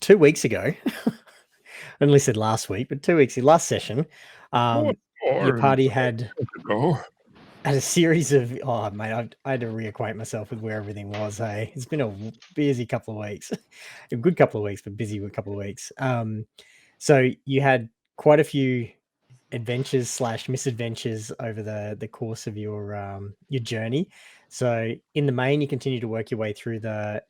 2 weeks ago, I only said last week, but 2 weeks last session, your party had a series of mate, I had to reacquaint myself with where everything was. Hey, it's been a busy couple of weeks, a good couple of weeks, but busy a couple of weeks. So you had quite a few adventures slash misadventures over the course of your journey. So in the main, you continue to work your way through the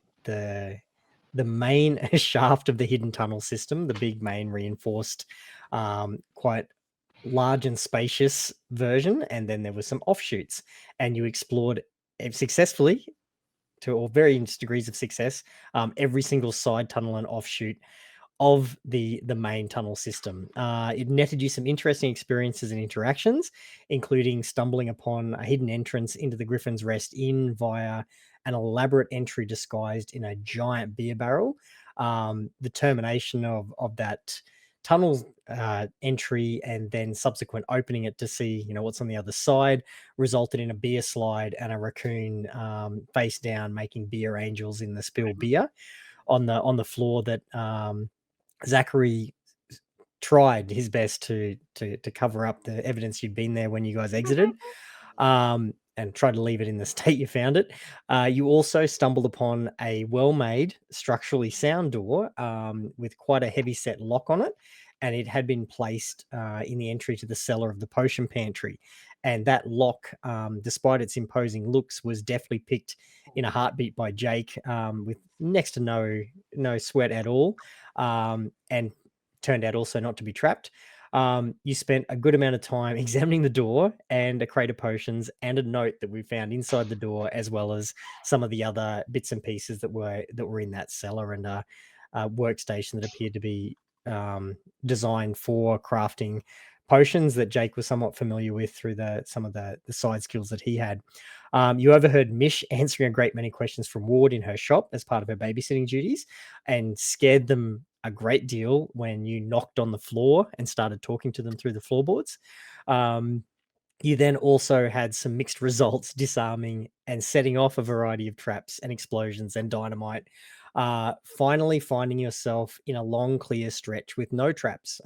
main shaft of the hidden tunnel system, the big main reinforced, quite large and spacious version, and then there were some offshoots, and you explored successfully to all various degrees of success every single side tunnel and offshoot of the main tunnel system. It netted you some interesting experiences and interactions, including stumbling upon a hidden entrance into the Griffin's Rest Inn via an elaborate entry disguised in a giant beer barrel. The termination of that tunnel entry and then subsequent opening it to see what's on the other side resulted in a beer slide and a raccoon face down making beer angels in the spilled beer on the floor that Zachary tried his best to cover up the evidence you'd been there when you guys exited, and tried to leave it in the state you found it. You also stumbled upon a well-made, structurally sound door with quite a heavy-set lock on it, and it had been placed in the entry to the cellar of the potion pantry. And that lock, despite its imposing looks, was definitely picked in a heartbeat by Jake with next to no sweat at all, and turned out also not to be trapped. You spent a good amount of time examining the door and a crate of potions and a note that we found inside the door, as well as some of the other bits and pieces that were in that cellar, and a workstation that appeared to be designed for crafting potions that Jake was somewhat familiar with through some of the side skills that he had. You overheard Mish answering a great many questions from Ward in her shop as part of her babysitting duties, and scared them a great deal when you knocked on the floor and started talking to them through the floorboards. You then also had some mixed results, disarming and setting off a variety of traps and explosions and dynamite. Finally finding yourself in a long, clear stretch with no traps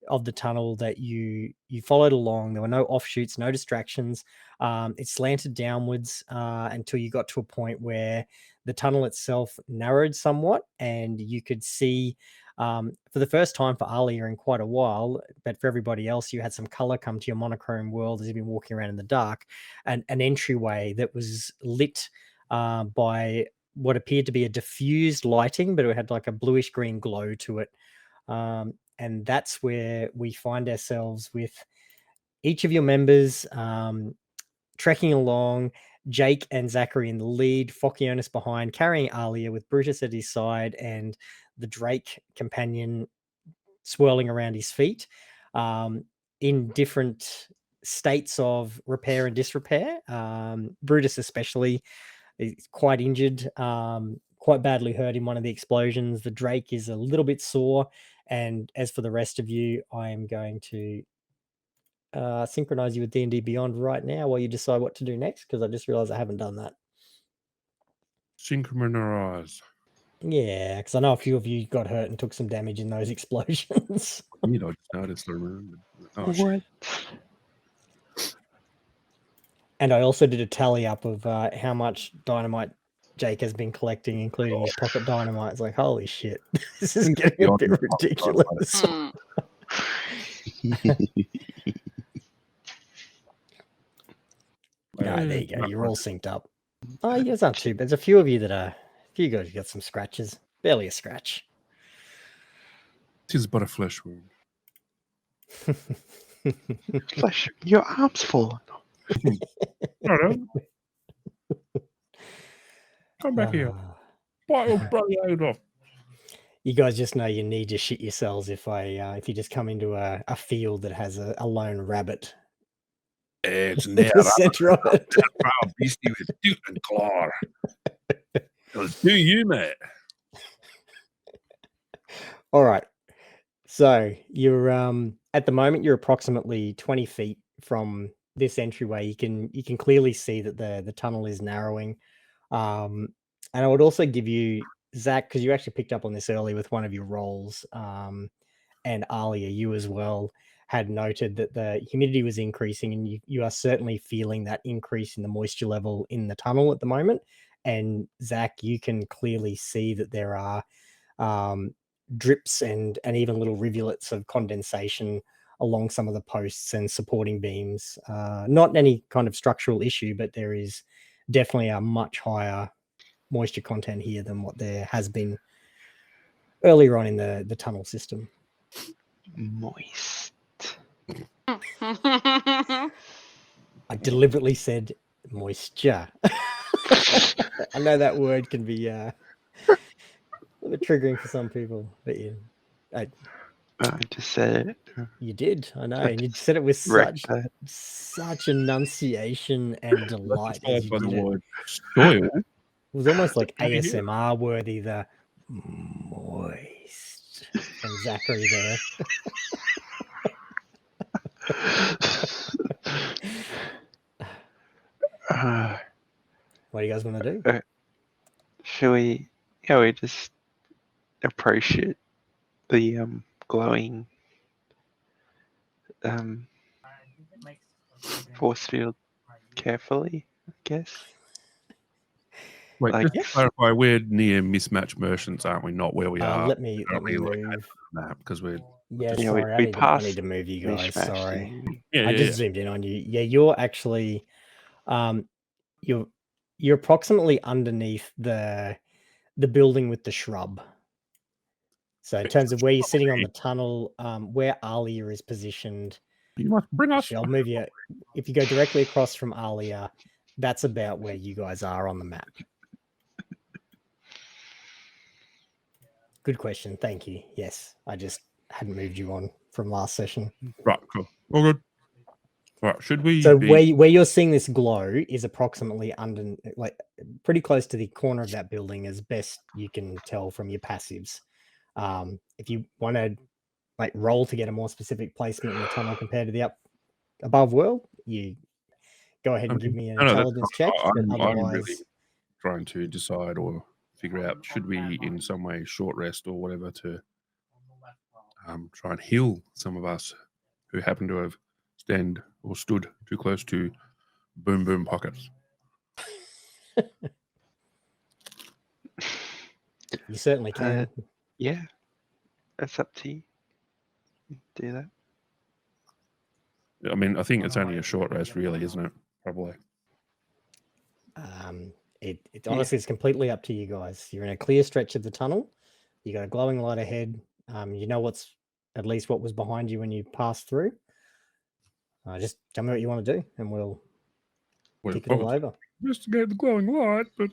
of the tunnel that you followed along. There were no offshoots, no distractions. It slanted downwards until you got to a point where the tunnel itself narrowed somewhat, and you could see, for the first time for Alia in quite a while, but for everybody else, you had some color come to your monochrome world as you've been walking around in the dark, and an entryway that was lit by what appeared to be a diffused lighting, but it had like a bluish green glow to it. And that's where we find ourselves with each of your members trekking along, Jake and Zachary in the lead, Phocyonis behind, carrying Alia with Brutus at his side, and the Drake companion swirling around his feet, in different states of repair and disrepair. Brutus especially is quite injured, quite badly hurt in one of the explosions. The Drake is a little bit sore. And as for the rest of you, I am going to synchronize you with D&D Beyond right now while you decide what to do next, because I just realized I haven't done that. Synchronize. Yeah, because I know a few of you got hurt and took some damage in those explosions. I just noticed the room. What? And I also did a tally up of how much dynamite Jake has been collecting, including his pocket dynamite. It's like, holy shit, this is getting a bit ridiculous. No, there you go. You're all synced up. Oh, you guys aren't too bad. There's a few of you that are. A few guys got some scratches. Barely a scratch. Tis but a flesh wound. Flesh, your arm's full. Come back here. Bite your bloody head off. You guys just know you need to shit yourselves if you just come into a field that has a lone rabbit. It's in the center of it. Proud beastie with tooth and claw. Let's do you, mate. All right. So you're at the moment you're approximately 20 feet from this entryway. You can clearly see that the tunnel is narrowing. And I would also give you Zach, because you actually picked up on this early with one of your roles, and Alia, you as well, had noted that the humidity was increasing, and you are certainly feeling that increase in the moisture level in the tunnel at the moment. And Zach, you can clearly see that there are drips and even little rivulets of condensation along some of the posts and supporting beams. Not any kind of structural issue, but there is definitely a much higher moisture content here than what there has been earlier on in the tunnel system. Moist. I deliberately said moisture. I know that word can be a little bit triggering for some people, but yeah, I just said it. you did. I know, I and you just said it with wrecked that. such enunciation and delight as you by the did it. word soil. It was almost like Can you hear it? ASMR worthy. The moist from Zachary there. What do you guys want to do? Should we? Yeah, we just approach it. The glowing force field carefully, I guess. Wait, Like- just to clarify, we're near mismatched merchants, aren't we? Not where we are. Let me Currently move. Because we're Yeah, Yeah, sorry, we I need passed to move you guys. Mishmash, Sorry, didn't we? yeah, I just zoomed in on you. Yeah, you're actually, you're approximately underneath the building with the shrub. So in terms of where you're sitting on the tunnel, where Alia is positioned, You must bring us. I'll move you. If you go directly across from Alia, that's about where you guys are on the map. Good question. Thank you. Yes, I just hadn't moved you on from last session. Right, cool. All good. Right, should we? So where you're seeing this glow is approximately under, like, pretty close to the corner of that building, as best you can tell from your passives. If you want to like roll to get a more specific placement in the tunnel compared to the above world, you go ahead and give me an intelligence check. But I'm otherwise, really trying to decide or figure out, should we in some way short rest or whatever to try and heal some of us who happen to have stood too close to boom boom pockets. you certainly can. Yeah, that's up to you. Do that. I mean, I think it's only a short rest, really, isn't it? Probably. It honestly is completely up to you guys. You're in a clear stretch of the tunnel. You got a glowing light ahead. You know at least what was behind you when you passed through. Just tell me what you want to do, and we'll kick it all over. Investigate the glowing light, but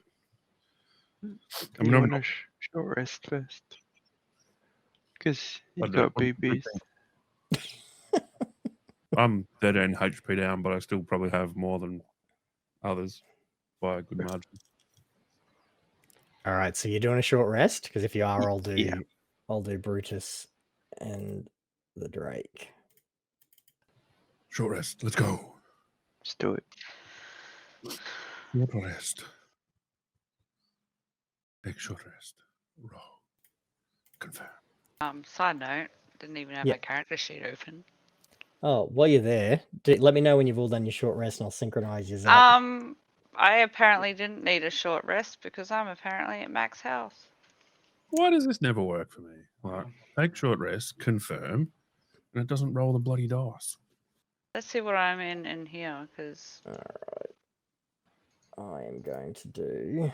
I mean, You I'm want not, a short rest first, because I you don't got boobies. I'm 13 HP down, but I still probably have more than others by a good margin. All right, so you're doing a short rest, because if you are, I'll do Yeah. Brutus and the Drake. Short rest. Let's go. Let's do it. Short rest. Take short rest. Roll. Confirm. Side note, didn't even have my character sheet open. Oh, while you're there, let me know when you've all done your short rest, and I'll synchronize yours up. I apparently didn't need a short rest because I'm apparently at max health. Why does this never work for me? Like, take short rest, confirm, and it doesn't roll the bloody dice. Let's see what I'm in here, because... All right. I am going to do...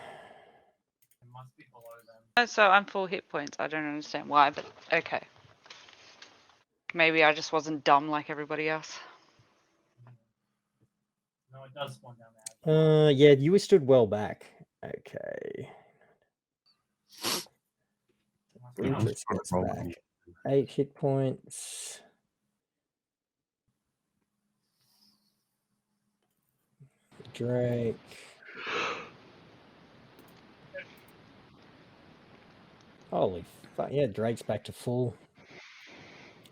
So I'm full hit points. I don't understand why, but okay. Maybe I just wasn't dumb like everybody else. No, it does spawn down there. Yeah, you were stood well back. Okay. Brutus gets back 8 hit points. Drake. Holy fuck. Yeah, Drake's back to full.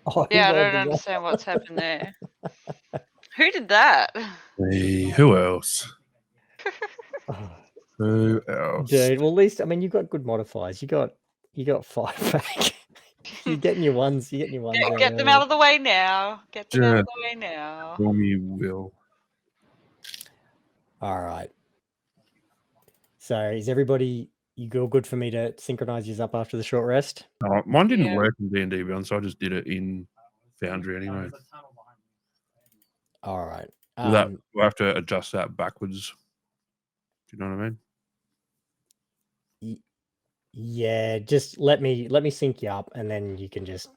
Oh, Yeah, I don't understand what's happened there. Who did that? Hey, who else? Who else? Dude, well, at least I mean you got good modifiers. You got 5 back. You're getting your ones. You're getting your ones. Get them out of the way now. Get them out of the way now. Stormy will. All right. So is everybody? You go good for me to synchronize yours up after the short rest? Mine didn't Yeah. work in D&D Beyond, so I just did it in Foundry anyway. All right. We'll have to adjust that backwards. Do you know what I mean? Yeah, just let me sync you up, and then you can just.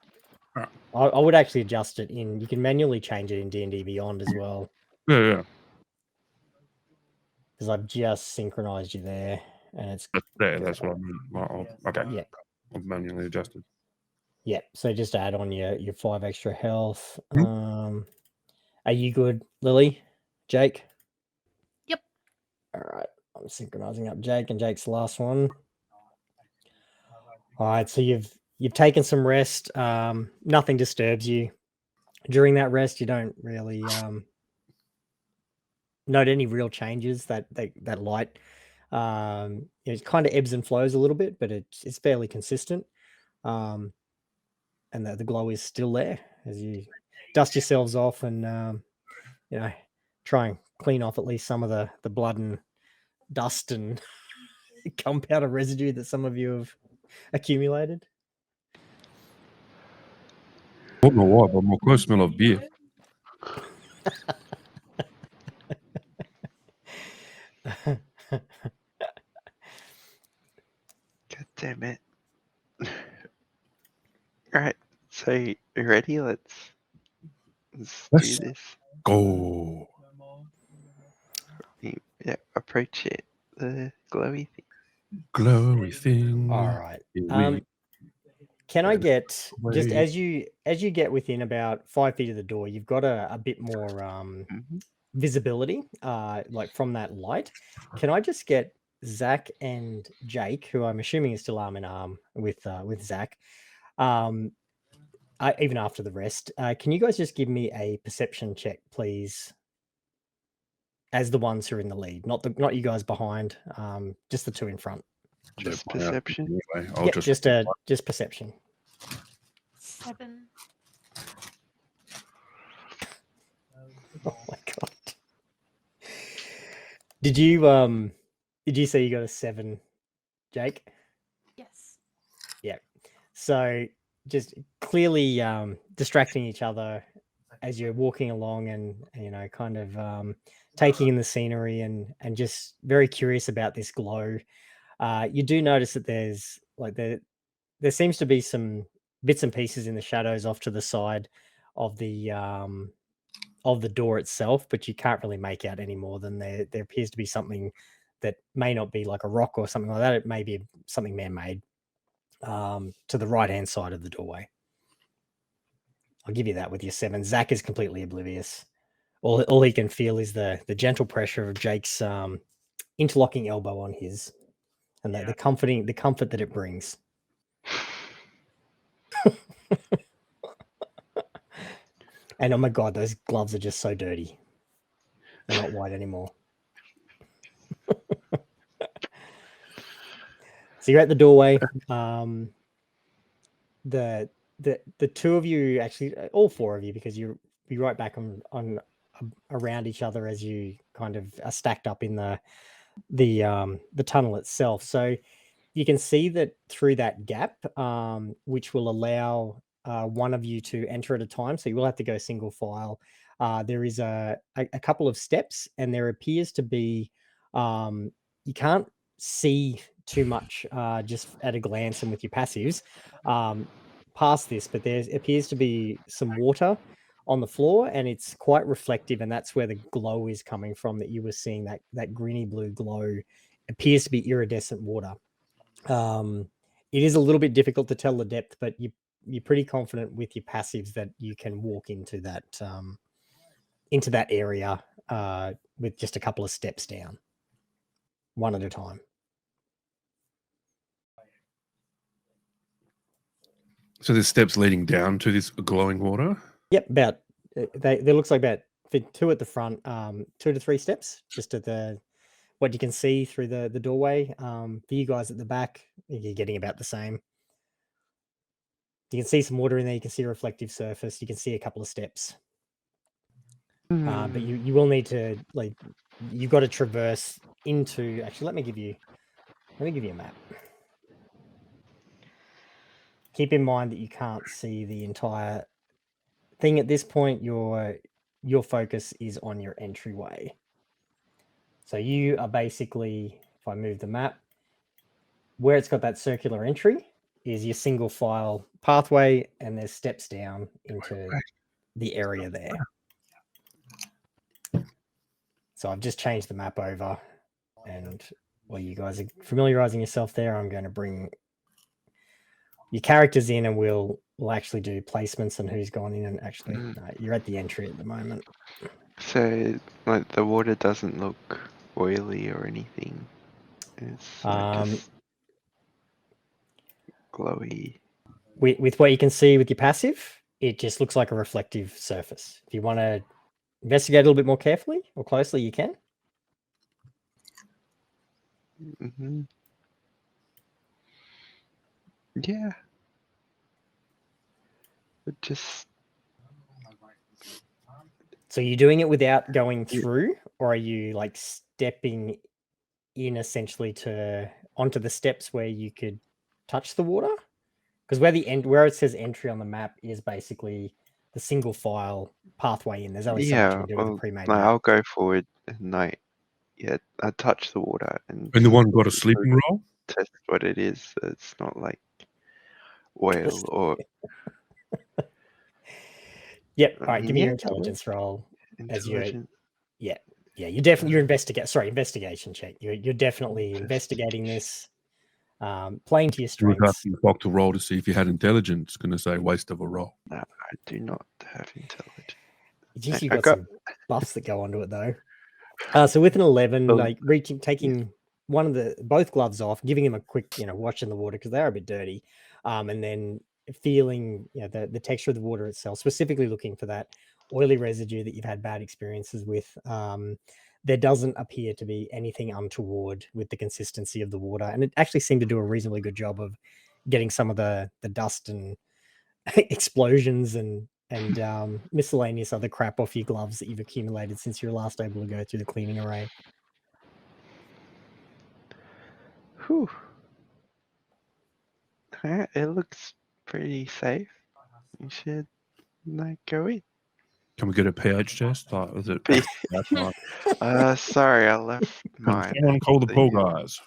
Alright. I would actually adjust it in. You can manually change it in D&D Beyond as well, Yeah. because I've just synchronized you there, and it's That's what I mean. Okay. yeah. I've manually adjusted. Yeah, so just add on your 5 extra health. Hmm? Are you good, Lily? Jake? Yep. All right, I'm synchronizing up Jake, and Jake's the last one. All right, so you've taken some rest. Nothing disturbs you during that rest. You don't really note any real changes. That light, it kind of ebbs and flows a little bit, but it's fairly consistent. And the glow is still there as you dust yourselves off and try and clean off at least some of the blood and dust and gunpowder residue that some of you have accumulated. I don't know why, but my close smell of beer. God damn it. Alright, so you ready? Let's do Let's this. go. Yeah, approach it. The glowy thing. Glowy thing. All right. We- Can I get just Wait. as you get within about 5 feet of the door, you've got a bit more visibility, like from that light. Can I just get Zach and Jake, who I'm assuming is still arm in arm with Zach, even after the rest? Can you guys just give me a perception check, please? As the ones who are in the lead, not you guys behind, just the 2 in front. Just perception. Anyway, I'll Yeah, just just perception. 7. Oh my god! Did you say you got a 7, Jake? Yes. Yeah. So just clearly distracting each other as you're walking along and kind of taking in the scenery and just very curious about this glow. You do notice that there's like there seems to be some bits and pieces in the shadows off to the side of the door itself, but you can't really make out any more than there appears to be something that may not be like a rock or something like that. It may be something man-made to the right-hand side of the doorway. I'll give you that with your 7. Zach is completely oblivious. All he can feel is the gentle pressure of Jake's interlocking elbow on his, and the comfort that it brings. And oh my god, those gloves are just so dirty. They're not white anymore. So you're at the doorway. The 2 of you, actually all 4 of you, because you're right back on around each other as you kind of are stacked up in the tunnel itself. So you can see that through that gap, which will allow one of you to enter at a time. So you will have to go single file. There is a couple of steps, and there appears to be you can't see too much just at a glance and with your passives past this, but there appears to be some water on the floor, and it's quite reflective, and that's where the glow is coming from that you were seeing. That greeny blue glow appears to be iridescent water. It is a little bit difficult to tell the depth, but you're pretty confident with your passives that you can walk into that area with just a couple of steps down, one at a time. So there's steps leading down to this glowing water? Yep, about there looks like about 2 at the front, 2 to 3 steps just at the what you can see through the doorway. For you guys at the back, you're getting about the same. You can see some water in there. You can see a reflective surface. You can see a couple of steps. But you will need to, like, you've got to traverse into. Actually, let me give you a map. Keep in mind that you can't see the entire thing at this point. Your focus is on your entryway. So you are basically, if I move the map, where it's got that circular entry is your single file pathway, and there's steps down into the area there. So I've just changed the map over, and while you guys are familiarizing yourself there, I'm going to bring your characters in, and we'll actually do placements and who's gone in. And actually, no, you're at the entry at the moment. So, like, the water doesn't look oily or anything. It's like just glowy. With what you can see with your passive, it just looks like a reflective surface. If you want to investigate a little bit more carefully or closely, you can. Yeah. But just. So you're doing it without going through, or are you like stepping in essentially onto the steps where you could touch the water? Because where it says entry on the map is basically the single file pathway in. There's only so much you can do with a pre-made map. I'll go forward and I touch the water and Anyone got a sleeping roll? test what it is. It's not like oil or. Yep. All right. Give me your intelligence roll. Intelligence. Yeah. You're definitely investigation check. You're definitely investigating this. Playing to your strengths. You would have to talk to roll to see if you had intelligence. Going to say waste of a roll. No, I do not have intelligence. Geez, you've got some buffs that go onto it though. So with an 11, taking both gloves off, giving him a quick, wash in the water because they are a bit dirty, and then feeling the texture of the water itself, specifically looking for that oily residue that you've had bad experiences with. There doesn't appear to be anything untoward with the consistency of the water, and it actually seemed to do a reasonably good job of getting some of the dust and explosions and miscellaneous other crap off your gloves that you've accumulated since you were last able to go through the cleaning array. Whew. It looks pretty safe. You should go in. Can we get a pH test? Is it? Sorry, I left mine. Someone call the pool guys.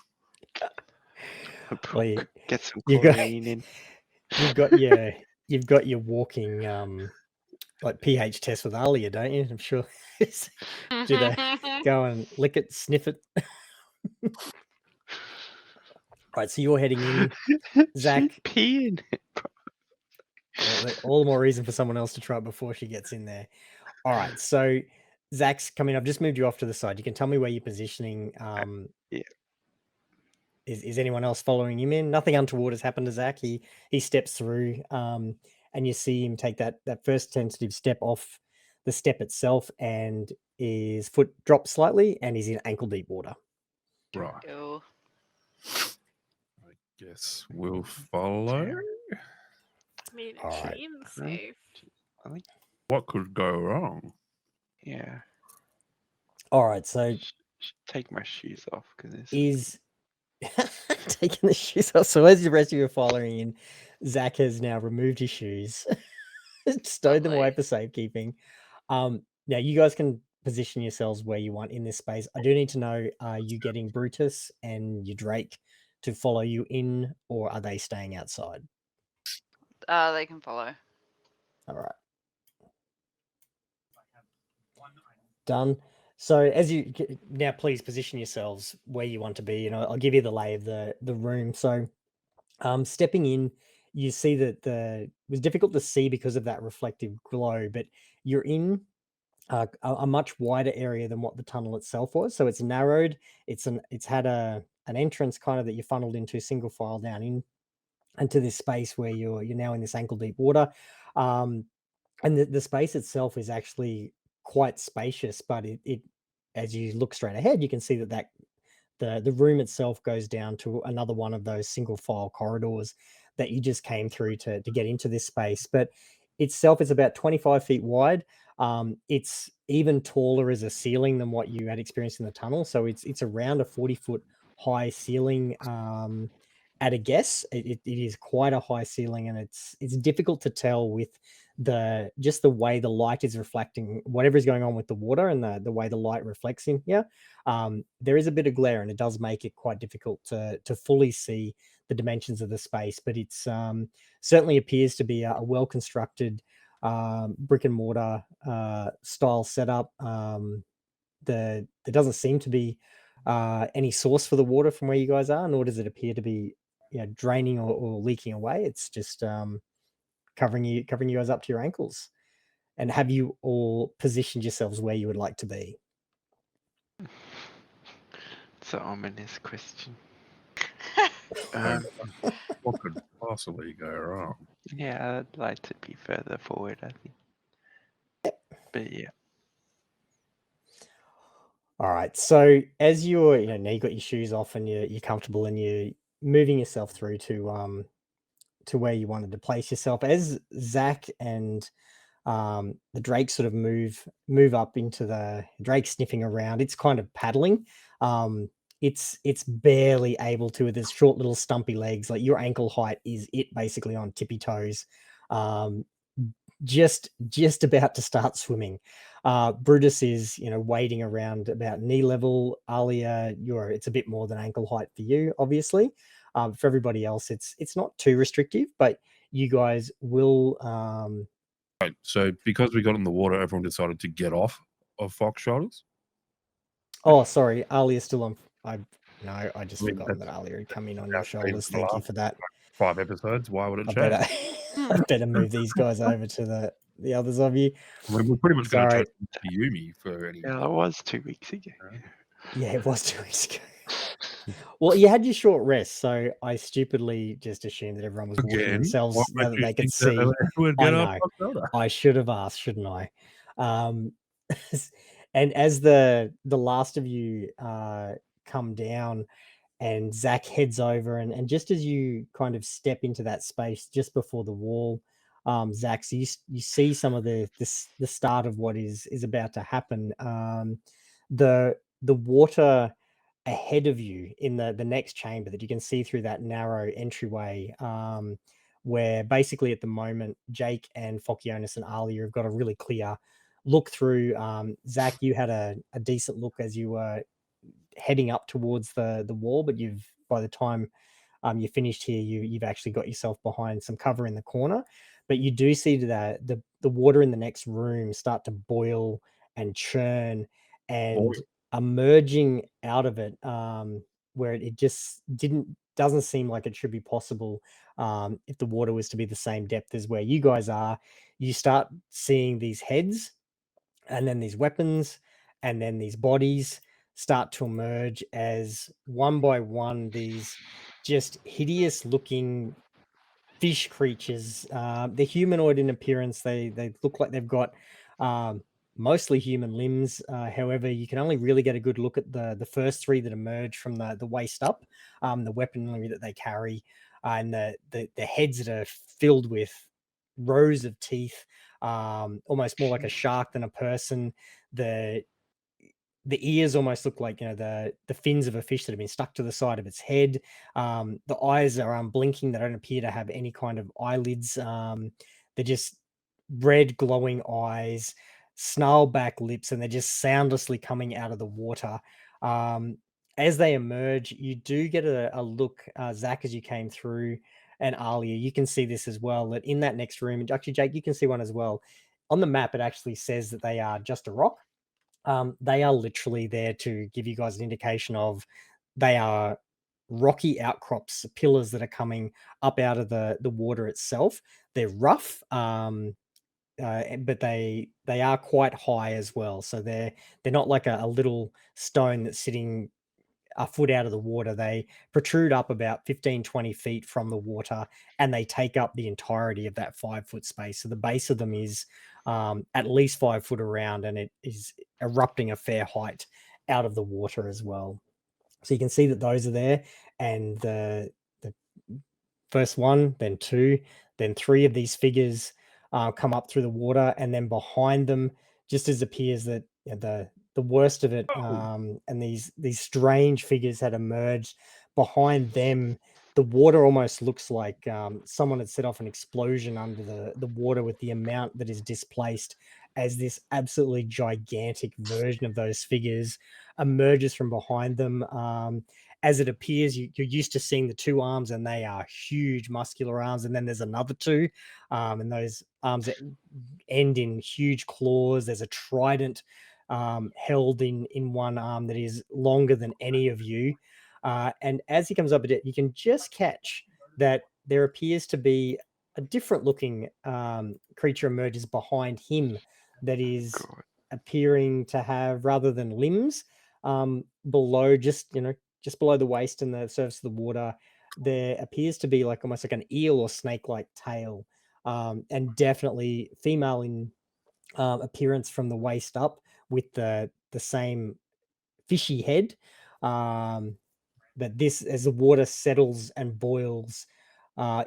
Get some chlorine in. You've got your walking like pH test with Alia, don't you? I'm sure. Do they go and lick it, sniff it? Right, so you're heading in, Zach. Pee in it. All the more reason for someone else to try it before she gets in there. All right, so Zach's coming. I've just moved you off to the side. You can tell me where you're positioning. Yeah. Is anyone else following him in? Nothing untoward has happened to Zach. He steps through, and you see him take that first tentative step off the step itself, and his foot drops slightly, and he's in ankle deep water. Right. Ew. I guess we'll follow. I mean, it All right. seems safe. What could go wrong? Yeah. All right, so take my shoes off because is taking the shoes off. So as the rest of you are following in, Zach has now removed his shoes, stowed them away for safekeeping. Now you guys can position yourselves where you want in this space. I do need to know: are you getting Brutus and your Drake to follow you in, or are they staying outside? They can follow. All right. Done. So as you now, please position yourselves where you want to be. I'll give you the lay of the room. So, stepping in, you see that it was difficult to see because of that reflective glow, but you're in a much wider area than what the tunnel itself was. So it's narrowed. It's had an entrance kind of that you funneled into single file down into this space where you're now in this ankle deep water, and the space itself is actually quite spacious, but it as you look straight ahead, you can see that the room itself goes down to another one of those single file corridors that you just came through to get into this space. But itself is about 25 feet wide. It's even taller as a ceiling than what you had experienced in the tunnel. So it's around a 40-foot high ceiling. At a guess, it is quite a high ceiling, and it's difficult to tell with just the way the light is reflecting whatever is going on with the water, and the way the light reflects in here. There is a bit of glare, and it does make it quite difficult to fully see the dimensions of the space. But it's certainly appears to be a well constructed brick and mortar style setup. There doesn't seem to be any source for the water from where you guys are, nor does it appear to be draining or leaking away. It's just covering you guys up to your ankles. And have you all positioned yourselves where you would like to be? It's an ominous question. What could possibly go wrong? Yeah, I'd like to be further forward, I think. But yeah. All right. So as you're, now you got your shoes off and you're comfortable and you're moving yourself through to where you wanted to place yourself, as Zach and the Drake sort of move up into the Drake sniffing around. It's kind of paddling. It's barely able to with its short little stumpy legs. Like your ankle height is it basically on tippy toes. Just about to start swimming. Brutus is wading around about knee level. Alia, it's a bit more than ankle height for you, obviously. For everybody else, it's not too restrictive, but you guys will. Right. So because we got in the water, everyone decided to get off of Fox shoulders. Oh, sorry, Alia's still on. I just I mean, forgotten that Alia had come in on your that's been shoulders. for the Thank you last for that. 5 episodes. Why would it I change? better, I better move these guys over to the others of you. I mean, we're pretty much going to Sorry. turn to Yumi for any. Yeah, that was 2 weeks ago. Yeah, it was 2 weeks ago. Well, you had your short rest, so I stupidly just assumed that everyone was walking Again, themselves what now makes that you they could think that see. they would I get off know. Fox shoulder? I should have asked, shouldn't I? And as the last of you come down, and Zach heads over, and just as you kind of step into that space just before the wall, Zach, so you see some of the start of what is about to happen. The water ahead of you in the next chamber that you can see through that narrow entryway, where basically at the moment Jake and Fokionis and Alia have got a really clear look through. Zach, you had a decent look as you were heading up towards the wall, but by the time you finished here, you've actually got yourself behind some cover in the corner. But you do see the water in the next room start to boil and churn, and emerging out of it, where it just doesn't seem like it should be possible. If the water was to be the same depth as where you guys are, you start seeing these heads, and then these weapons, and then these bodies start to emerge as one by one these just hideous looking fish creatures. They're humanoid in appearance. They look like they've got mostly human limbs. However, you can only really get a good look at the first three that emerge from the waist up, the weaponry that they carry, and the heads that are filled with rows of teeth, almost more like a shark than a person. The ears almost look like the fins of a fish that have been stuck to the side of its head. The eyes are unblinking; they don't appear to have any kind of eyelids. They're just red glowing eyes, snarl back lips, and they're just soundlessly coming out of the water. As they emerge, you do get a look, Zach, as you came through, and Alia, you can see this as well, that in that next room, and actually Jake, you can see one as well. On the map, it actually says that they are just a rock. They are literally there to give you guys an indication of they are rocky outcrops, pillars that are coming up out of the water itself. They're rough, but they are quite high as well. So they're not like a little stone that's sitting a foot out of the water. They protrude up about 15-20 feet from the water, and they take up the entirety of that 5-foot space. So the base of them is at least 5 foot around, and it is erupting a fair height out of the water as well. So you can see that those are there, and the first one, then two, then three of these figures come up through the water, and then behind them, just as appears that the worst of it, and these strange figures had emerged behind them. The water almost looks like someone had set off an explosion under the water with the amount that is displaced, as this absolutely gigantic version of those figures emerges from behind them. As it appears, you're used to seeing the two arms, and they are huge muscular arms, and then there's another two, and those arms that end in huge claws. There's a trident held in one arm that is longer than any of you, and as he comes up at it, you can just catch that there appears to be a different looking creature emerges behind him that is God. appearing to have, rather than limbs, below, just below the waist and the surface of the water, there appears to be like almost like an eel or snake-like tail, and definitely female in appearance from the waist up, with the same fishy head. But this, as the water settles and boils,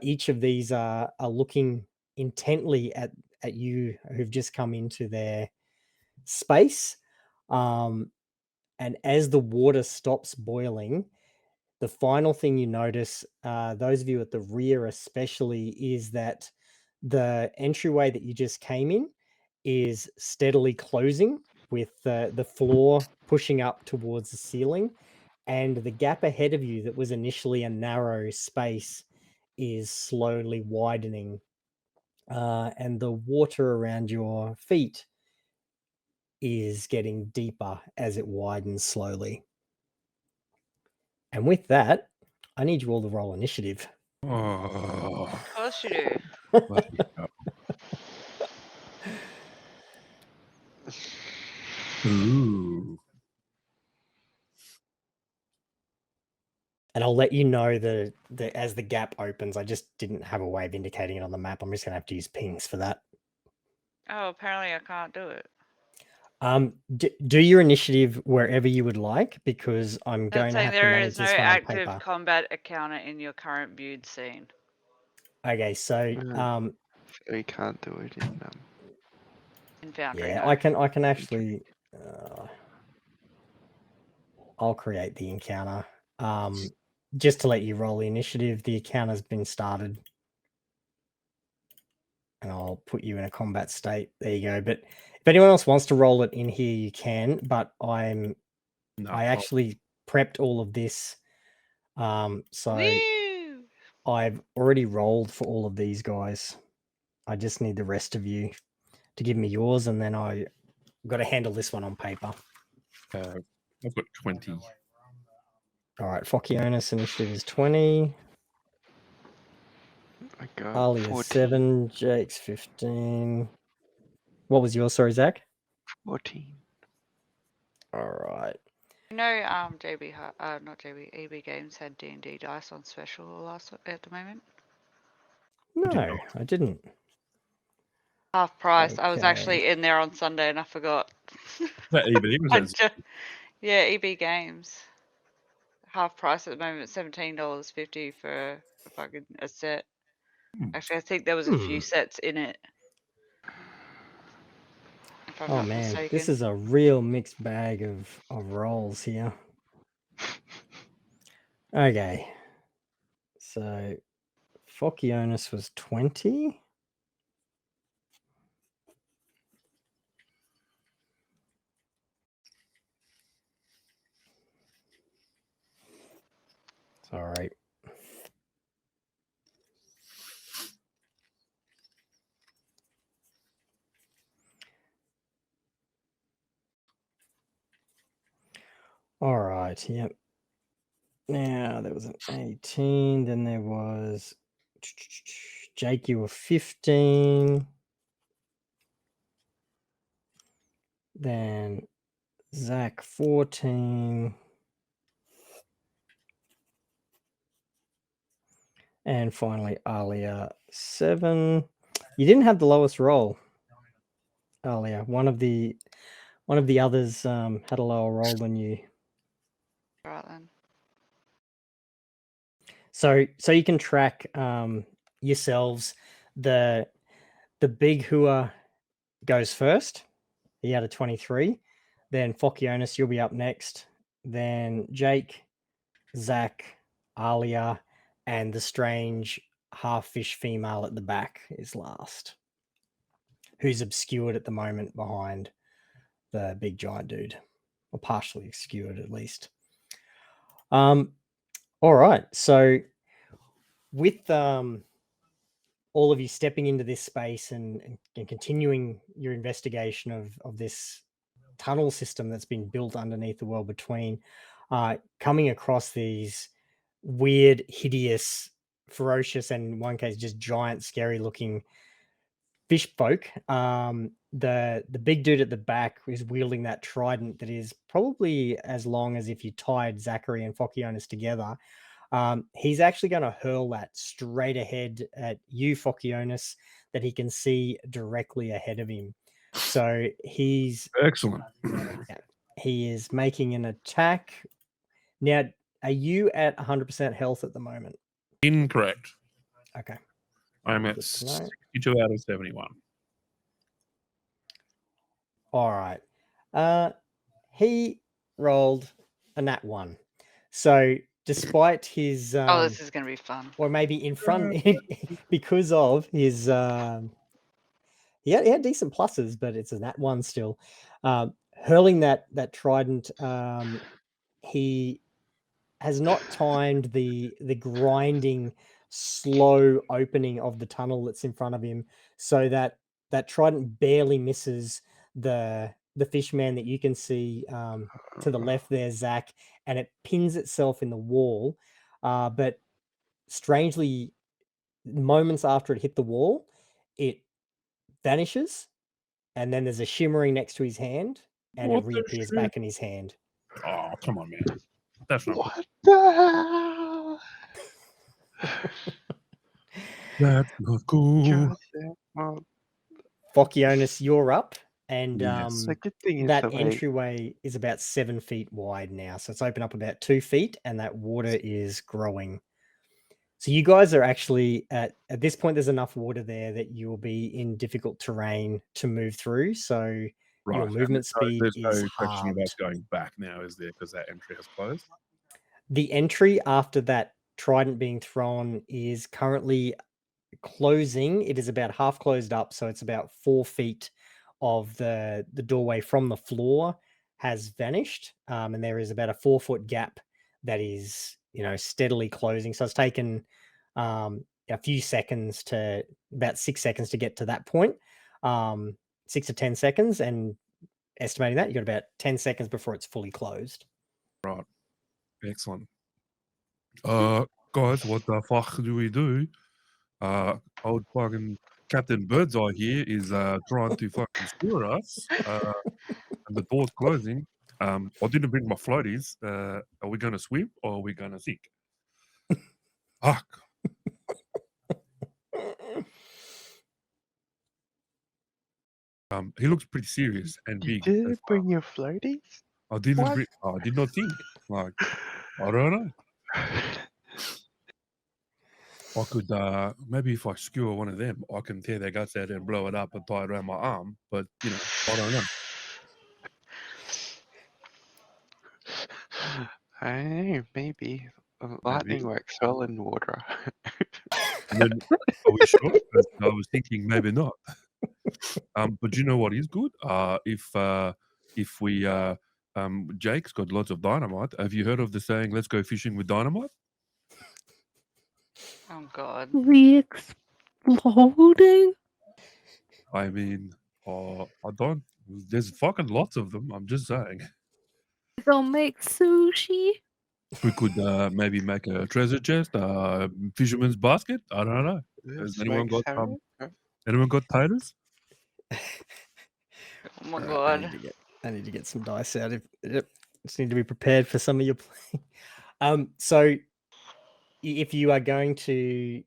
each of these are looking intently at you who've just come into their space. And as the water stops boiling, the final thing you notice, those of you at the rear especially, is that the entryway that you just came in is steadily closing, with the floor pushing up towards the ceiling, and the gap ahead of you that was initially a narrow space is slowly widening, and the water around your feet is getting deeper as it widens slowly. And with that, I need you all to roll initiative. Oh, Of course you do. bloody hell. Ooh. And I'll let you know that as the gap opens. I just didn't have a way of indicating it on the map. I'm just going to have to use pings for that. Oh, apparently I can't do it. Do your initiative wherever you would like, because I'm going That's to saying have to there manage is no this one on active paper. combat encounter in your current viewed scene. Okay, so So you can't do it in In Foundry, yeah, no. I can actually I'll create the encounter. Just to let you roll the initiative. The encounter's been started, and I'll put you in a combat state. There you go. But if anyone else wants to roll it in here, you can. But I actually prepped all of this, so Woo! I've already rolled for all of these guys. I just need the rest of you to give me yours, and then I've got to handle this one on paper. I've got 20. All right, Fokionis initiative is 20. I got Ali is 14. 7. Jake's 15. What was yours? Sorry, Zach. 14. All right. You know, not JB, EB Games had D&D dice on special at the moment. No, I didn't. Half price. I was Okay. actually in there on Sunday and I forgot. That even was Yeah, EB Games. Half price at the moment, $17.50 for a set. Actually, I think there was a few sets in it. If I'm Oh not man, mistaken. this is a real mixed bag of rolls here. Okay. So Fokionis was 20. Sorry. All right, yep. Now there was an 18, then there was Jake, you were 15. Then Zach 14. And finally Alia 7. You didn't have the lowest roll, Alia. One of the others had a lower roll than you. Right then. So you can track yourselves. The big hua goes first. He had a 23. Then Fokionis, you'll be up next. Then Jake, Zach, Alia, and the strange half-fish female at the back is last, who's obscured at the moment behind the big giant dude, or partially obscured at least. All right, so with all of you stepping into this space and continuing your investigation of this tunnel system that's been built underneath the world between, coming across these weird, hideous, ferocious, and in one case just giant, scary looking fish folk. The big dude at the back is wielding that trident that is probably as long as if you tied Zachary and Fokionis together. He's actually going to hurl that straight ahead at you, Fokionis, that he can see directly ahead of him. So he's Excellent. he is making an attack. Now, are you at 100% health at the moment? Incorrect. Okay. I'm at Good to know. 62 out of 71. All right. He rolled a nat 1. So despite his Oh, this is going to be fun. or maybe in front because of his he had decent pluses, but it's a nat 1 still. Hurling that trident, he has not timed the grinding slow opening of the tunnel that's in front of him, so that trident barely misses the fish man that you can see to the left there, Zach, and it pins itself in the wall. But strangely, moments after it hit the wall, it vanishes, and then there's a shimmering next to his hand, and What it the reappears shit? back in his hand. Oh, come on, man. That's not What the hell? That's not cool. God damn. Well, Fokionis, you're up, and Yes. the good thing is that that entryway is about 7 feet wide now, so it's opened up about 2 feet, and that water is growing. So you guys are actually at this point. There's enough water there that you will be in difficult terrain to move through. So Right. your and movement speed there's is no question about halved. going back now, is there? Because that entry has closed. The entry after that trident being thrown is currently closing. It is about half closed up, so it's about 4 feet of the doorway from the floor has vanished, and there is about a 4-foot gap that is steadily closing. So it's taken a few seconds to about 6 seconds to get to that point, 6 to 10 seconds, and estimating that you got about 10 seconds before it's fully closed. Right. Excellent. Guys, what the fuck do we do? Old fucking Captain Birdseye here is trying to fucking skewer us. And the door's closing. I didn't bring my floaties. Are we gonna swim or are we gonna sink? Fuck. He looks pretty serious and you big. didn't bring your floaties? I didn't What? bring. I did not think. Like, I don't know. I could maybe if I skewer one of them, I can tear their guts out and blow it up and tie it around my arm. But I don't know. I don't know, maybe. Lightning works well in water. And then, are we sure? 'Cause I was thinking maybe not. But you know what is good? If we Jake's got lots of dynamite. Have you heard of the saying "Let's go fishing with dynamite"? Oh God. We exploding? I mean, I don't. There's fucking lots of them. I'm just saying. Gonna make sushi? We could maybe make a treasure chest, fisherman's basket. I don't know. Has anyone got anyone got taters? Oh my Alright, God. I need to get some dice out. Just need to be prepared for some of your play. So if you are going to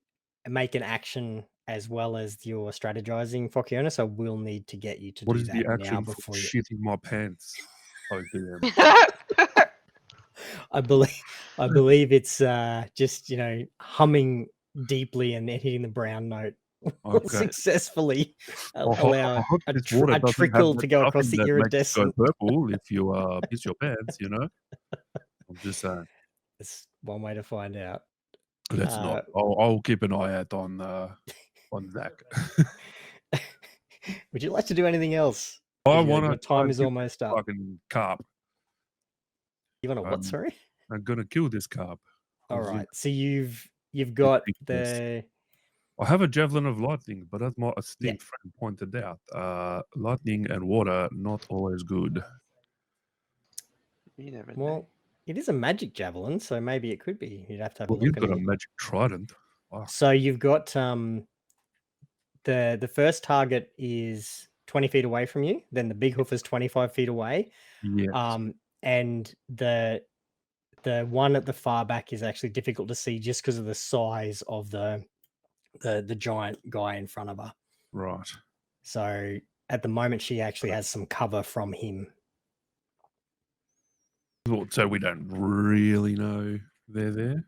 make an action as well as your strategizing, Fokionis, I will need to get you to What do is that the action now for before you. shitting my pants? Oh damn! I believe it's just humming deeply and then hitting the brown note will Okay. successfully I allow hope a, this tr- water a doesn't have trickle that to go across stuffing the that makes it go iridescent. purple if you piss your pants. I'm just saying. That's one way to find out. Let's not. I'll keep an eye out on Zach. Would you like to do anything else? I 'Cause want your to time is almost up. fucking carp. You want to what? Sorry. I'm gonna kill this carp. All 'cause, right. So you've got ridiculous. the I have a javelin of lightning, but as my esteemed Yeah. friend pointed out, lightning and water not always good. You never know. well. It is a magic javelin, so maybe it could be. You'd have to have Well, a you've look at got a it. magic trident. Wow. So you've got the first target is 20 feet away from you. Then the big hoof is 25 feet away. Yes. And the one at the far back is actually difficult to see just because of the size of the giant guy in front of her. Right. So at the moment, she actually has some cover from him. So we don't really know they're there.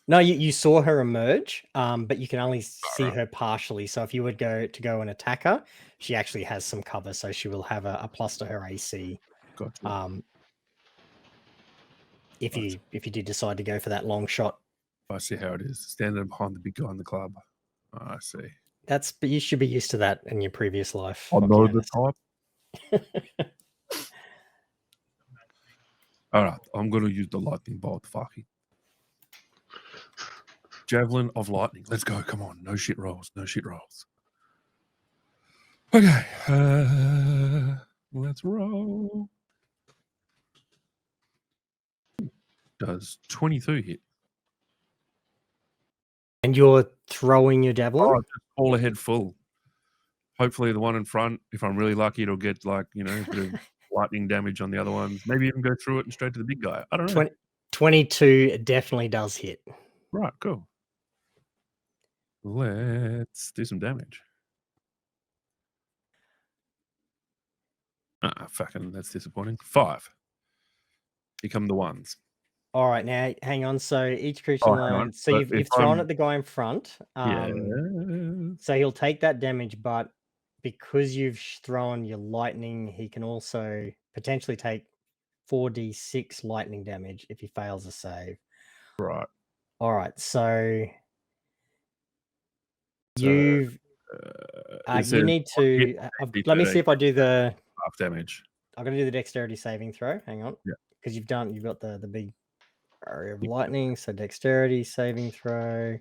No, you saw her emerge, but you can only see her partially. So if you would go and attack her, she actually has some cover, so she will have a plus to her AC. Gotcha. If you did decide to go for that long shot. I see how it is. Standing behind the big guy in the club. I see. But you should be used to that in your previous life. I know the type. All right, I'm going to use the lightning bolt. Fuck it. Javelin of lightning. Let's go. Come on. No shit rolls. No shit rolls. Okay. Let's roll. Does 22 hit? And you're throwing your javelin? Oh, just all ahead full. Hopefully the one in front, if I'm really lucky, it'll get a bit of lightning damage on the other ones. Maybe even go through it and straight to the big guy. I don't know. 22 definitely does hit. Right, cool. Let's do some damage. Fucking, that's disappointing. 5. Here come the ones. All right, now hang on. So each creature hang line. on. So But you've thrown at the guy in front. Yeah. So he'll take that damage, but because you've thrown your lightning, he can also potentially take 4d6 lightning damage if he fails a save. Right. All right, so you've you need to. Let me see if I do the half damage. I'm gonna do the dexterity saving throw. Hang on. Yeah. Because you've got the big area of lightning. So dexterity saving throw.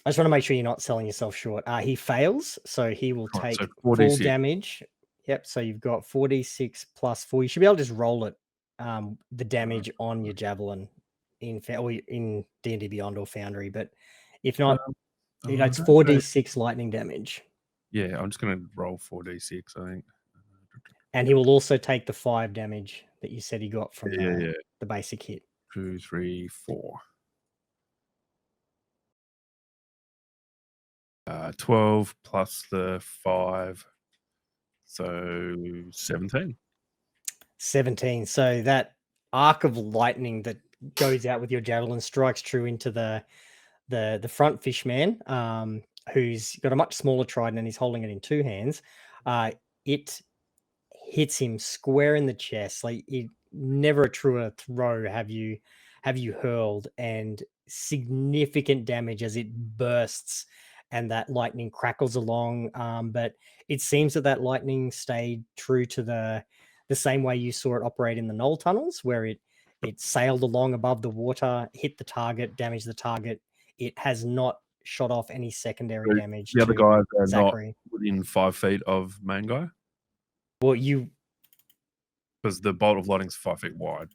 I just want to make sure you're not selling yourself short. He fails, so he will take full damage. Yep. So you've got 4d6 plus 4. You should be able to just roll it. The damage on your javelin in D&D Beyond or Foundry, but if not, it's 4d6 lightning damage. Yeah, I'm just gonna roll 4d6. I think. And he will also take the 5 damage that you said he got from the basic hit. 2, 3, 4. 12 plus the 5, so 17. 17. So that arc of lightning that goes out with your javelin strikes true into the front fishman, who's got a much smaller trident and he's holding it in 2 hands. It hits him square in the chest. Like never a truer throw have you hurled, and significant damage as it bursts and that lightning crackles along. But it seems that lightning stayed true to the same way you saw it operate in the Knoll tunnels, where it sailed along above the water, hit the target, damaged the target. It has not shot off any secondary damage. The other guys are Zachary. not within 5 feet of main guy. Well, because the bolt of lightning's 5 feet wide.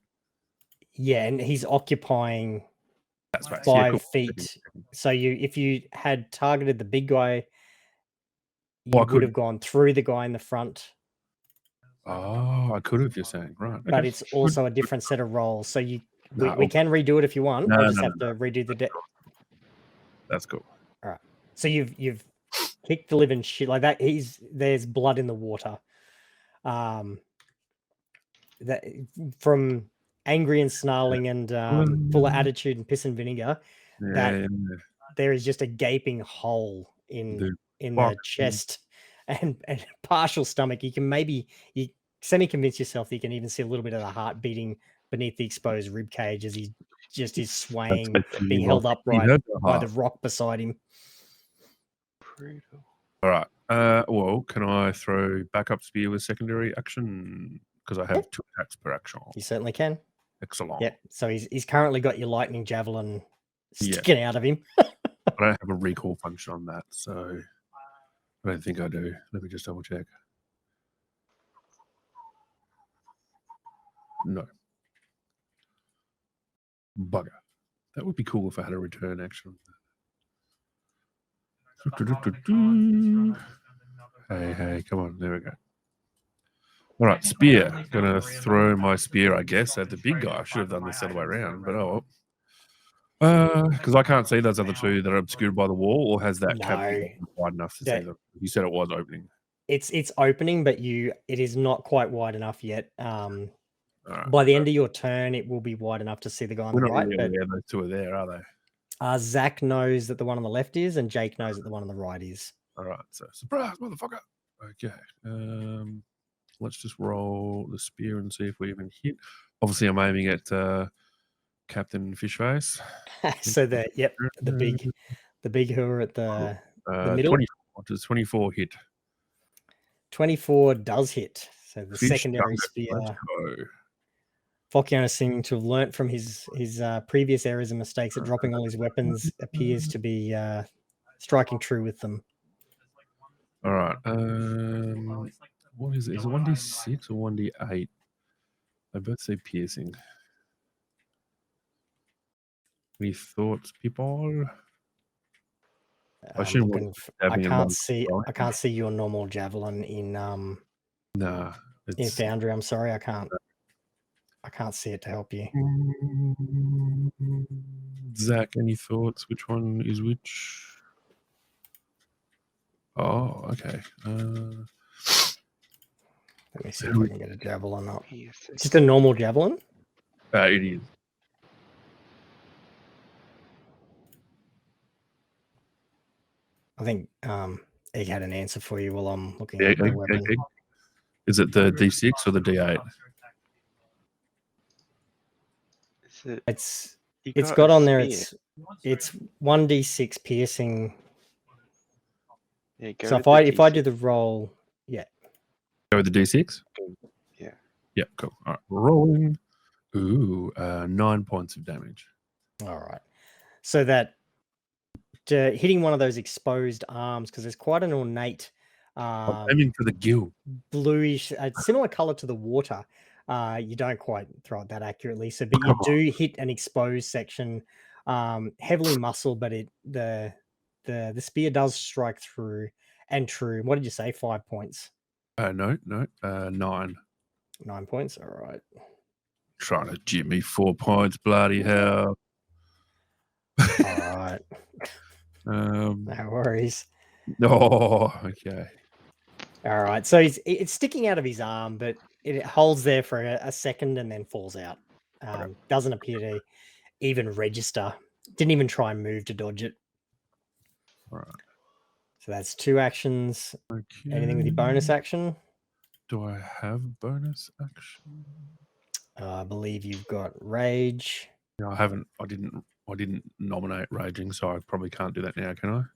Yeah, and he's occupying 5 feet. So if you had targeted the big guy, you would have gone through the guy in the front. Oh, I could have, you're saying, right. But okay. it's also a different set of rolls. So we can redo it if you want. I'll just have to redo the That's cool. All right. So you've kicked the living shit like that. There's blood in the water. that from angry and snarling and full of attitude and piss and vinegar, that there is just a gaping hole in the chest and partial stomach. You can maybe semi-convince yourself that you can even see a little bit of the heart beating beneath the exposed rib cage as he just is swaying, being held upright by the rock beside him. All right. Well, can I throw backup spear with secondary action? Because I have 2 attacks per action. You certainly can. Excellent. Yep. So he's currently got your lightning javelin sticking out of him. I don't have a recall function on that, so I don't think I do. Let me just double check. No. Bugger. That would be cool if I had a return action. Hey, come on. There we go. All right, spear. Gonna throw my spear, I guess, at the big guy. I should have done this the other way around, but oh well. Because I can't see those other 2 that are obscured by the wall, or has that cavity wide enough to see them? You said it was opening. It's opening, but it is not quite wide enough yet. By the end of your turn, it will be wide enough to see the guy on the right. Really aware those 2 are there, are they? Zach knows that the one on the left is, and Jake knows that the one on the right is. All right, so surprise, motherfucker. Okay. Let's just roll the spear and see if we even hit. Obviously, I'm aiming at Captain Fishface. So the big who are at the middle. 24. Does 24 hit? 24 does hit. So the secondary spear. Volcano seeming to have learnt from his previous errors and mistakes at dropping all his weapons, appears to be striking true with them. All right. What is it? Is it 1d6 or 1d8? They both say piercing. Any thoughts, people? I can't see your normal javelin in in Foundry. I'm sorry, I can't see it to help you. Zach, any thoughts? Which one is which? Oh, okay. Let me see if I can get a javelin up. Just a normal javelin? It is. I think Egg had an answer for you while I'm looking at the weapon. Is it the D6 or the D8? It's got on there. It's 1d6 piercing. Yeah, so if I do the roll, yeah. Go with the D6. Yeah. Yeah. Cool. All right. Rolling. Ooh, 9 points of damage. All right. So that hitting one of those exposed arms, because there's quite an ornate. I'm aiming for the gill. Bluish, similar color to the water. You don't quite throw it that accurately, but you do hit an exposed section, heavily muscle, but the spear does strike through and true. What did you say? 5 points? No, 9. 9 points. All right. Trying to jip me 4 points, bloody hell. All right. No worries. Oh, okay. All right. So it's sticking out of his arm, but it holds there for a second and then falls out. Doesn't appear to even register. Didn't even try and move to dodge it. All right. So that's 2 actions. Okay. Anything with your bonus action? Do I have bonus action? I believe you've got rage. No, I haven't. I didn't nominate raging, so I probably can't do that now, can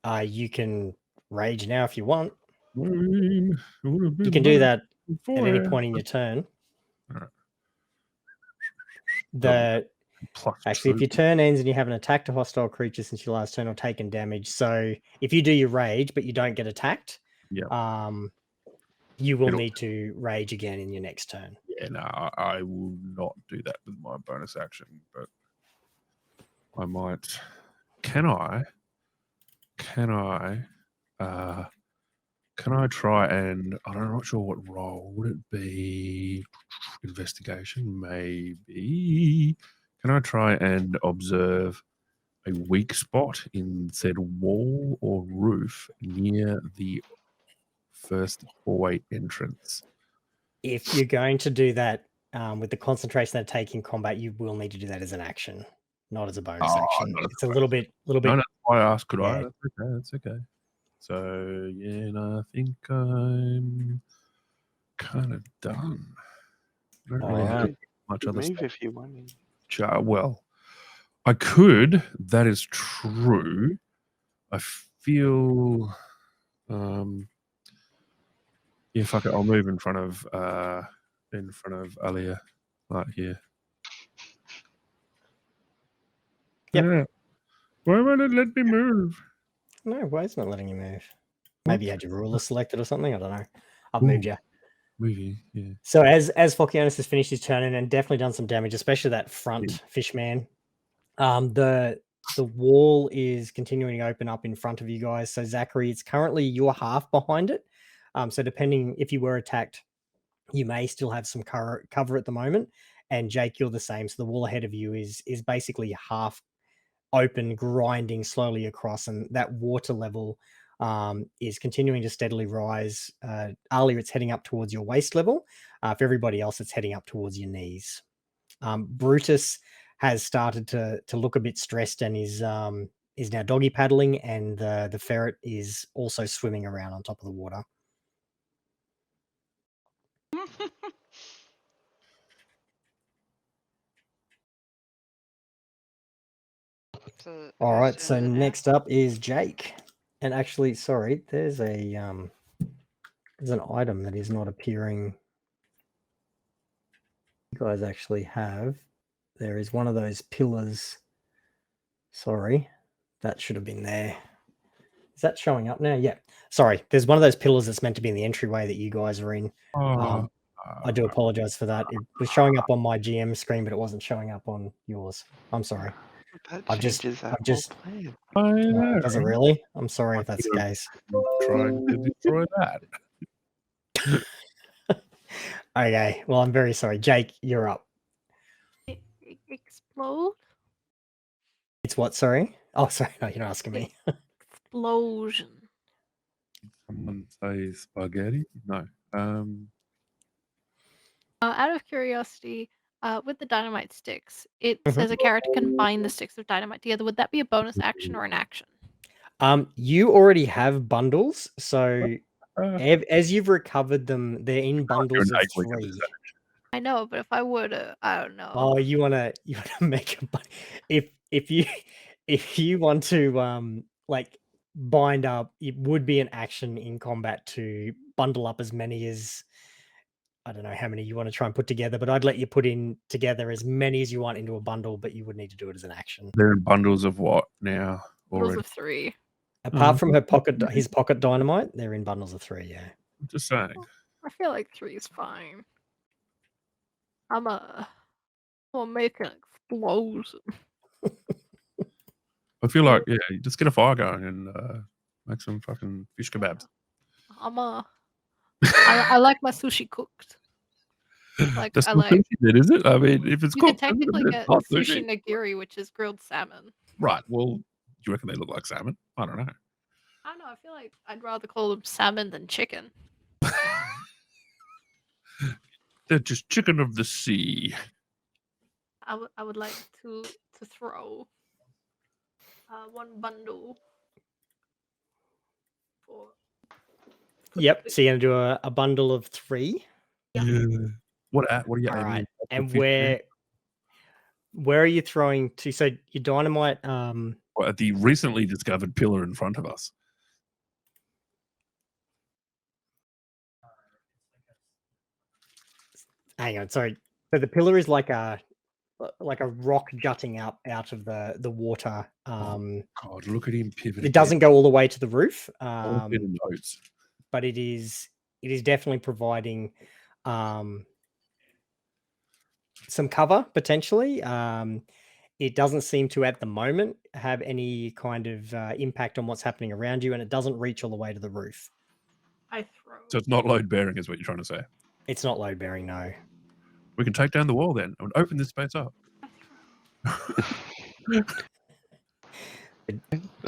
I? You can rage now if you want. You can do that at any point in your turn. All right. Actually, if your turn ends and you haven't attacked a hostile creature since your last turn or taken damage, so if you do your rage but you don't get attacked, you will need to rage again in your next turn. Yeah, no, I will not do that with my bonus action, but I might. Can I try and I'm not sure what role would it be? Investigation, maybe. Can I try and observe a weak spot in said wall or roof near the first hallway entrance? If you're going to do that with the concentration they take in combat, you will need to do that as an action, not as a bonus action. not as It's a little bit. No, that's why I asked. Could Yeah. I? That's okay. That's okay. So yeah, and I think I'm kind of done. I don't really have much other Move stuff. if you want. Well, I could. That is true. I feel. Yeah, fuck it. I'll move in front of Alia, right here. Yep. Yeah. Why won't it let me move? No, why is it not letting you move? Maybe you had your ruler selected or something. I don't know. I've moved you. Moving, yeah. So as Phocianus has finished his turn and definitely done some damage, especially that front fishman. The wall is continuing to open up in front of you guys. So Zachary, it's currently your half behind it. So depending if you were attacked, you may still have some cover at the moment. And Jake, you're the same. So the wall ahead of you is basically half open, grinding slowly across, and that water level is continuing to steadily rise. Alia, it's heading up towards your waist level. For everybody else, it's heading up towards your knees. Brutus has started to look a bit stressed and is now doggy paddling, and the ferret is also swimming around on top of the water. All right, so next up is Jake. And actually, sorry, there's an item that is not appearing. You guys actually have. There is one of those pillars. Sorry, that should have been there. Is that showing up now? Yeah. Sorry, there's one of those pillars that's meant to be in the entryway that you guys are in. I do apologize for that. It was showing up on my GM screen, but it wasn't showing up on yours. I'm sorry. That changes our whole plan. Does it really? I'm sorry if that's the case. Trying to destroy that. Okay. Well, I'm very sorry. Jake, you're up. Explode? It's what? Sorry. Oh, sorry. No, you're not asking me. Explosion. Someone say spaghetti? No. Out of curiosity, with the dynamite sticks, it says a character can bind the sticks of dynamite together. Would that be a bonus action or an action? You already have bundles, so as you've recovered them, they're in bundles of 3. I know, but if I would, I don't know. Oh, you wanna make a if you want to like bind up, it would be an action in combat to bundle up as many as, I don't know how many you want to try and put together, but I'd let you put in together as many as you want into a bundle, but you would need to do it as an action. They're in bundles of what now? Bundles of 3. Apart from his pocket dynamite, they're in bundles of 3, yeah. I'm just saying. I feel like 3 is fine. I'm gonna make an explosion. I feel like, yeah, you just get a fire going and make some fucking fish kebabs. I like my sushi cooked. Like, That's I not like. sushi then, is it? I mean, if it's You can cooked, technically it's get not sushi nigiri, which is grilled salmon. Right. Well, do you reckon they look like salmon? I don't know. I don't know. I feel like I'd rather call them salmon than chicken. They're just chicken of the sea. I would like to throw one bundle for. Yep. So you're gonna do a bundle of 3. Yeah. What are you All aiming right. at? And where are you throwing to? So your dynamite. At the recently discovered pillar in front of us. Hang on. Sorry. So the pillar is like a rock jutting up out of the water. God, look at him pivot. It doesn't go all the way to the roof. But it is definitely providing some cover potentially. It doesn't seem to at the moment have any kind of impact on what's happening around you, and it doesn't reach all the way to the roof. So it's not load bearing, is what you're trying to say? It's not load bearing, no. We can take down the wall then and open this space up.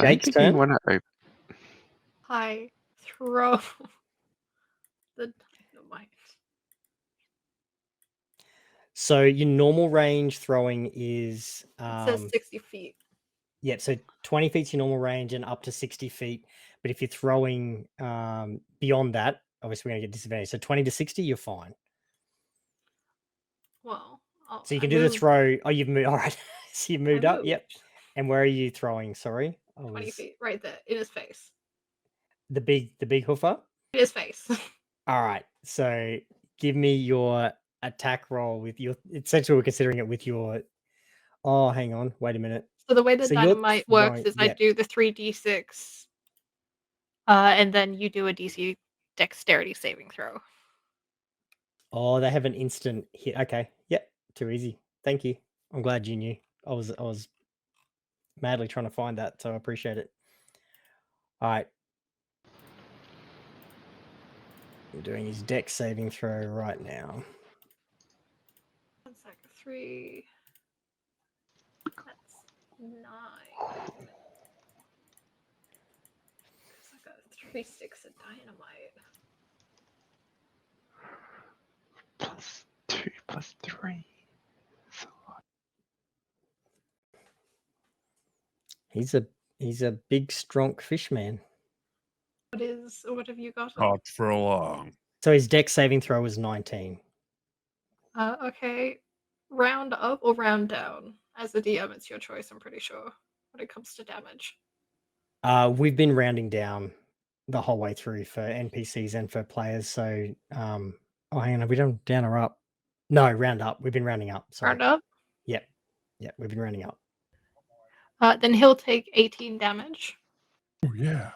Jake's turn. I throw the dynamite. So your normal range throwing is It says 60 feet. yeah, so 20 feet's your normal range and up to 60 feet. But if you're throwing beyond that, obviously we're gonna get disadvantage. So 20 to 60, you're fine. Well, So you can do the throw. Oh, you've moved. All right. So you've moved up. moved. Yep. And where are you throwing? Sorry, 20 feet, right there, in his face. The big hoofer. In his face. All right. So give me your attack roll with your. Essentially, we're considering it with your. Oh, hang on. Wait a minute. So the way that So you're dynamite works throwing- is I yeah. do the 3d6, and then you do a DC dexterity saving throw. Oh, they have an instant hit. Okay. Yep. Too easy. Thank you. I'm glad you knew. I was madly trying to find that, so I appreciate it. All right. We're doing his dex saving throw right now. 1 sec, 3. That's 9. It's like a 3 sticks of dynamite. +2 +3. That's a lot. He's a big, strong fish man. What have you got? Hot for a long. So his dex saving throw was 19. Okay. Round up or round down? As a DM, it's your choice, I'm pretty sure, when it comes to damage. We've been rounding down the whole way through for NPCs and for players. So, oh, hang on, have we done down or up? No, round up. We've been rounding up. Sorry. Round up? Yep. Yep, we've been rounding up. Then he'll take 18 damage. Oh yeah.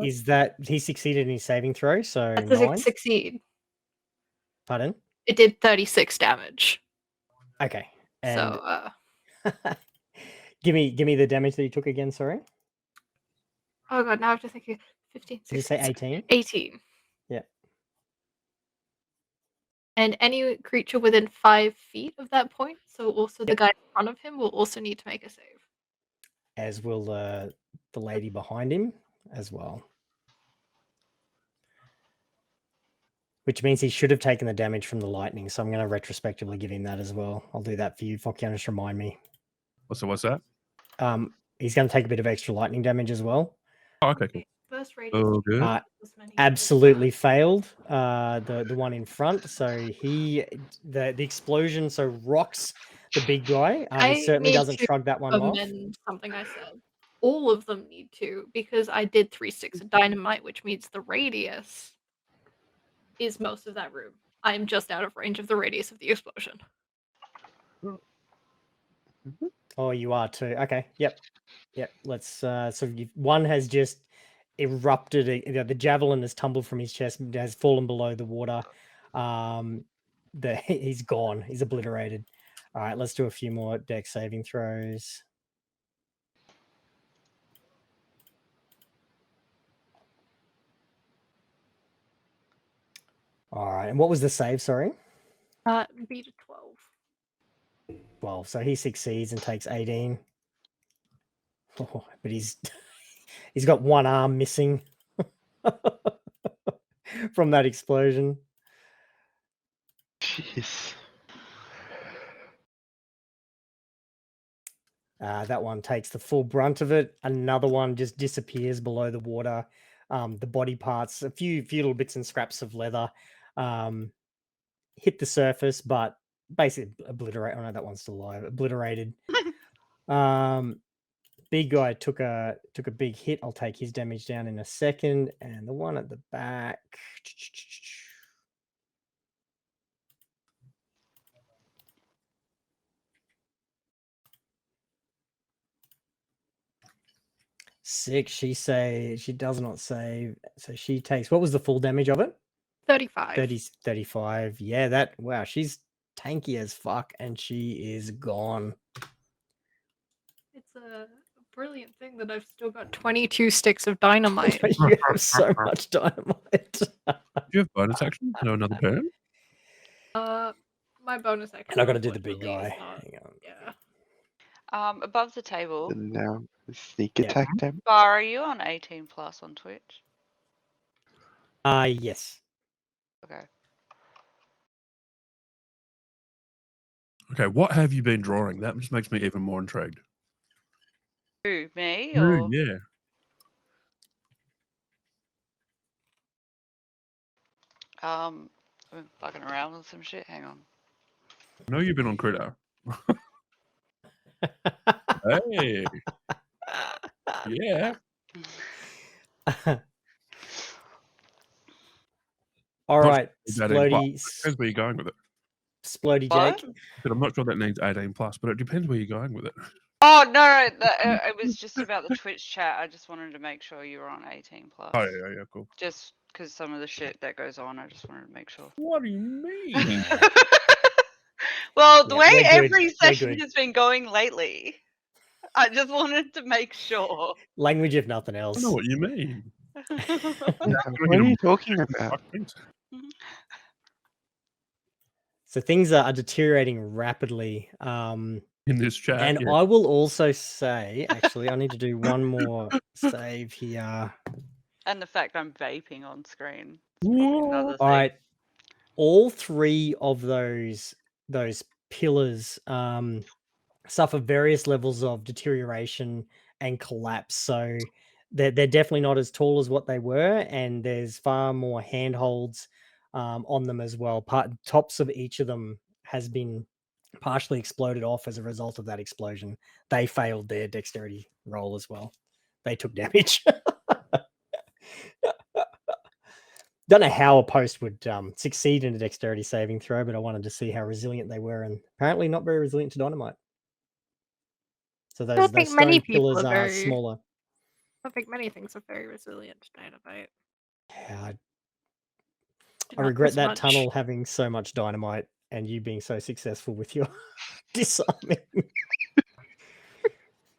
Is that he succeeded in his saving throw? So That does 9. it succeed? Pardon? It did 36 damage. Okay. And So, give me the damage that you took again. Sorry. oh god, now I have to think. 15, Did you say 16, 18? 18. Yeah. And any creature within 5 feet of that point, so also the guy in front of him, will also need to make a save. As will the lady behind him as well. Which means he should have taken the damage from the lightning, so I'm going to retrospectively give him that as well. I'll do that for you. Fokian, just remind me. What's that? He's going to take a bit of extra lightning damage as well. Oh, okay, cool. Burst radius. Oh, good. Absolutely failed. The one in front. So the explosion rocks the big guy. He certainly doesn't shrug that one off. Amend something I said. All of them need to, because I did 3 sticks of dynamite, which means the radius is most of that room. I'm just out of range of the radius of the explosion. Oh, you are too. Okay. Yep. Let's. So one has just erupted. The javelin has tumbled from his chest, has fallen below the water. He's gone. He's obliterated. All right. Let's do a few more dex saving throws. All right. And what was the save? Sorry. Beat a 12. 12. So he succeeds and takes 18. Oh, but he's got one arm missing from that explosion. Jeez. That one takes the full brunt of it. Another one just disappears below the water. The body parts, a few little bits and scraps of leather hit the surface, but basically obliterate. Oh no, that one's still alive. Obliterated. Big guy took a big hit. I'll take his damage down in a second. And the one at the back. Six. She does not save. So she takes, what was the full damage of it? 35. 35. Yeah, wow, she's tanky as fuck and she is gone. It's a brilliant thing that I've still got 22 sticks of dynamite. You have so much dynamite. Do you have bonus action? No, another turn? My bonus action. And I gotta do the big unfortunately, guy. is not- Hang on. Yeah. Above the table. And now sneak Yeah. attack damage. Bar, are you on 18 plus on Twitch? Yes. Okay. Okay, what have you been drawing? That just makes me even more intrigued. Who, me Ooh, or? yeah. I've been fucking around with some shit. Hang on. I know you've been on Critter. Hey. Yeah. All Not right, sure it's 18 plus. Splody, Depends where you're going with it. Splody What? Jake. But I'm not sure that needs 18 plus, but it depends where you're going with it. Oh no, it was just about the Twitch chat. I just wanted to make sure you were on 18 plus. Oh, yeah, cool. Just because some of the shit that goes on, I just wanted to make sure. What do you mean? Well, the Yeah, way we're good, every we're session good. has been going lately, I just wanted to make sure. Language, if nothing I don't else. know what you mean. What are you talking about? So things are deteriorating rapidly. In this chat. And Yeah. I will also say, actually, I need to do one more save here. And the fact I'm vaping on screen. Is probably another thing. All right. All three of those pillars suffer various levels of deterioration and collapse. So they're definitely not as tall as what they were, and there's far more handholds on them as well. Tops of each of them has been partially exploded off as a result of that explosion. They failed their dexterity roll as well. They took damage. Don't know how a post would succeed in a dexterity saving throw, but I wanted to see how resilient they were, and apparently not very resilient to dynamite. So I those think many stone people pillars are are very- smaller. I think many things are very resilient to dynamite. Yeah, I Not regret this that much. tunnel having so much dynamite and you being so successful with your disarming.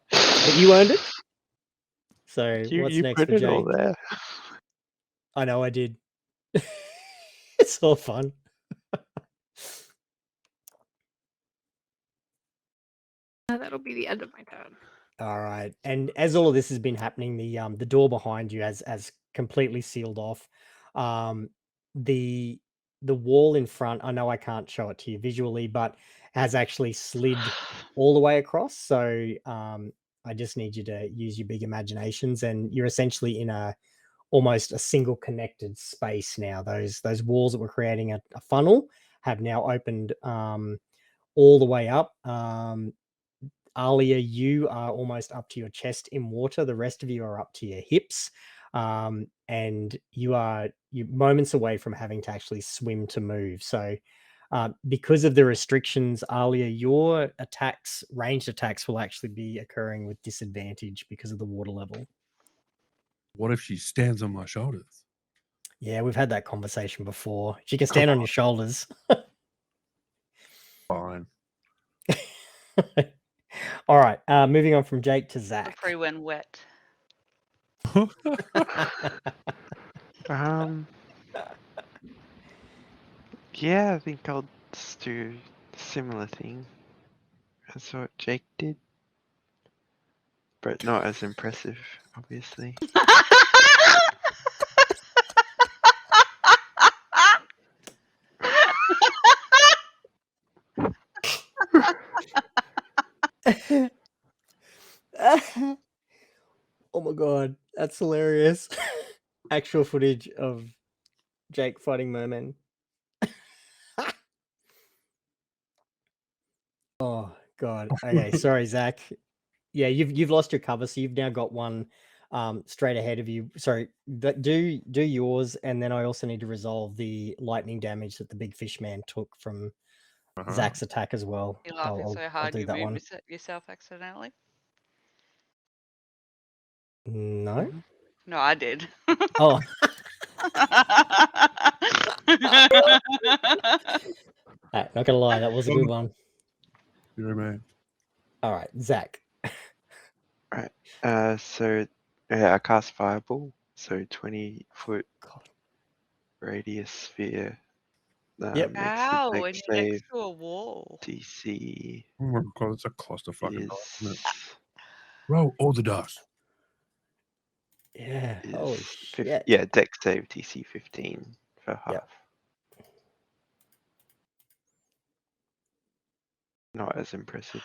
But you earned it. So what's You next put for it all Jake? there. I know I did. It's all fun. That'll be the end of my turn. All right. And as all of this has been happening, the door behind you has completely sealed off. The wall in front, I know I can't show it to you visually, but has actually slid all the way across. So I just need you to use your big imaginations, and you're essentially in almost a single connected space now. Those walls that were creating a funnel have now opened all the way up. Alia, you are almost up to your chest in water. The rest of you are up to your hips. And you're moments away from having to actually swim to move. So because of the restrictions, Alia, your ranged attacks will actually be occurring with disadvantage because of the water level. What if she stands on my shoulders? Yeah, we've had that conversation before. She can stand on your shoulders. Fine. All right, moving on from Jake to Zach. Free when wet. Yeah, I think I'll just do a similar thing as what Jake did, but not as impressive, obviously. Oh my god, that's hilarious. Actual footage of Jake fighting mermen. Oh god. Okay, sorry, Zach. Yeah, you've lost your cover, so you've now got one straight ahead of you. Sorry, do yours, and then I also need to resolve the lightning damage that the big fish man took from Zach's attack as well. You're laughing so I'll hard do you that one. moved yourself accidentally? No? No, I did. Oh. Not gonna lie, that was a good one. You're a man. All right, Zach. So I cast Fireball, so 20-foot radius sphere. Yep. Makes Ow, a and dex you're next save. to a wall. DC Oh my god, it's a clusterfuck. is Roll all the dice. Yeah. Holy shit. yeah, dex save DC 15 for half. Yep. Not as impressive.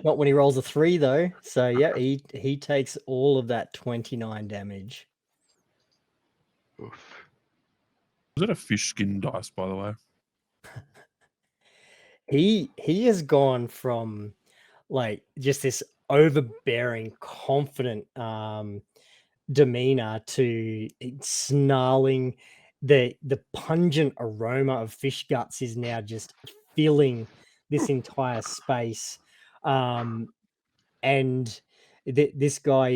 Not when he rolls a 3 though. So yeah, he takes all of that 29 damage. Oof. Was it a fish skin dice, by the way? He has gone from like just this overbearing, confident demeanor to snarling. The pungent aroma of fish guts is now just filling this entire space. And this guy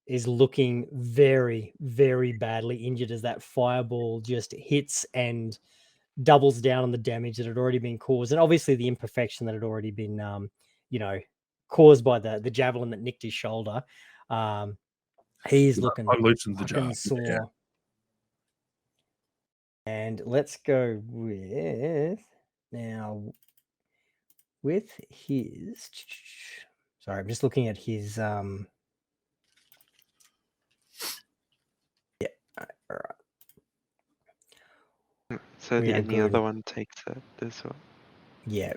is looking very, very badly injured as that fireball just hits and doubles down on the damage that had already been caused, and obviously the imperfection that had already been, caused by the javelin that nicked his shoulder. He's looking I loosened the jar. fucking sore. And let's go with now with his. Sorry, I'm just looking at his. Yeah. All right. So We are any other good. one takes that as well. Yeah,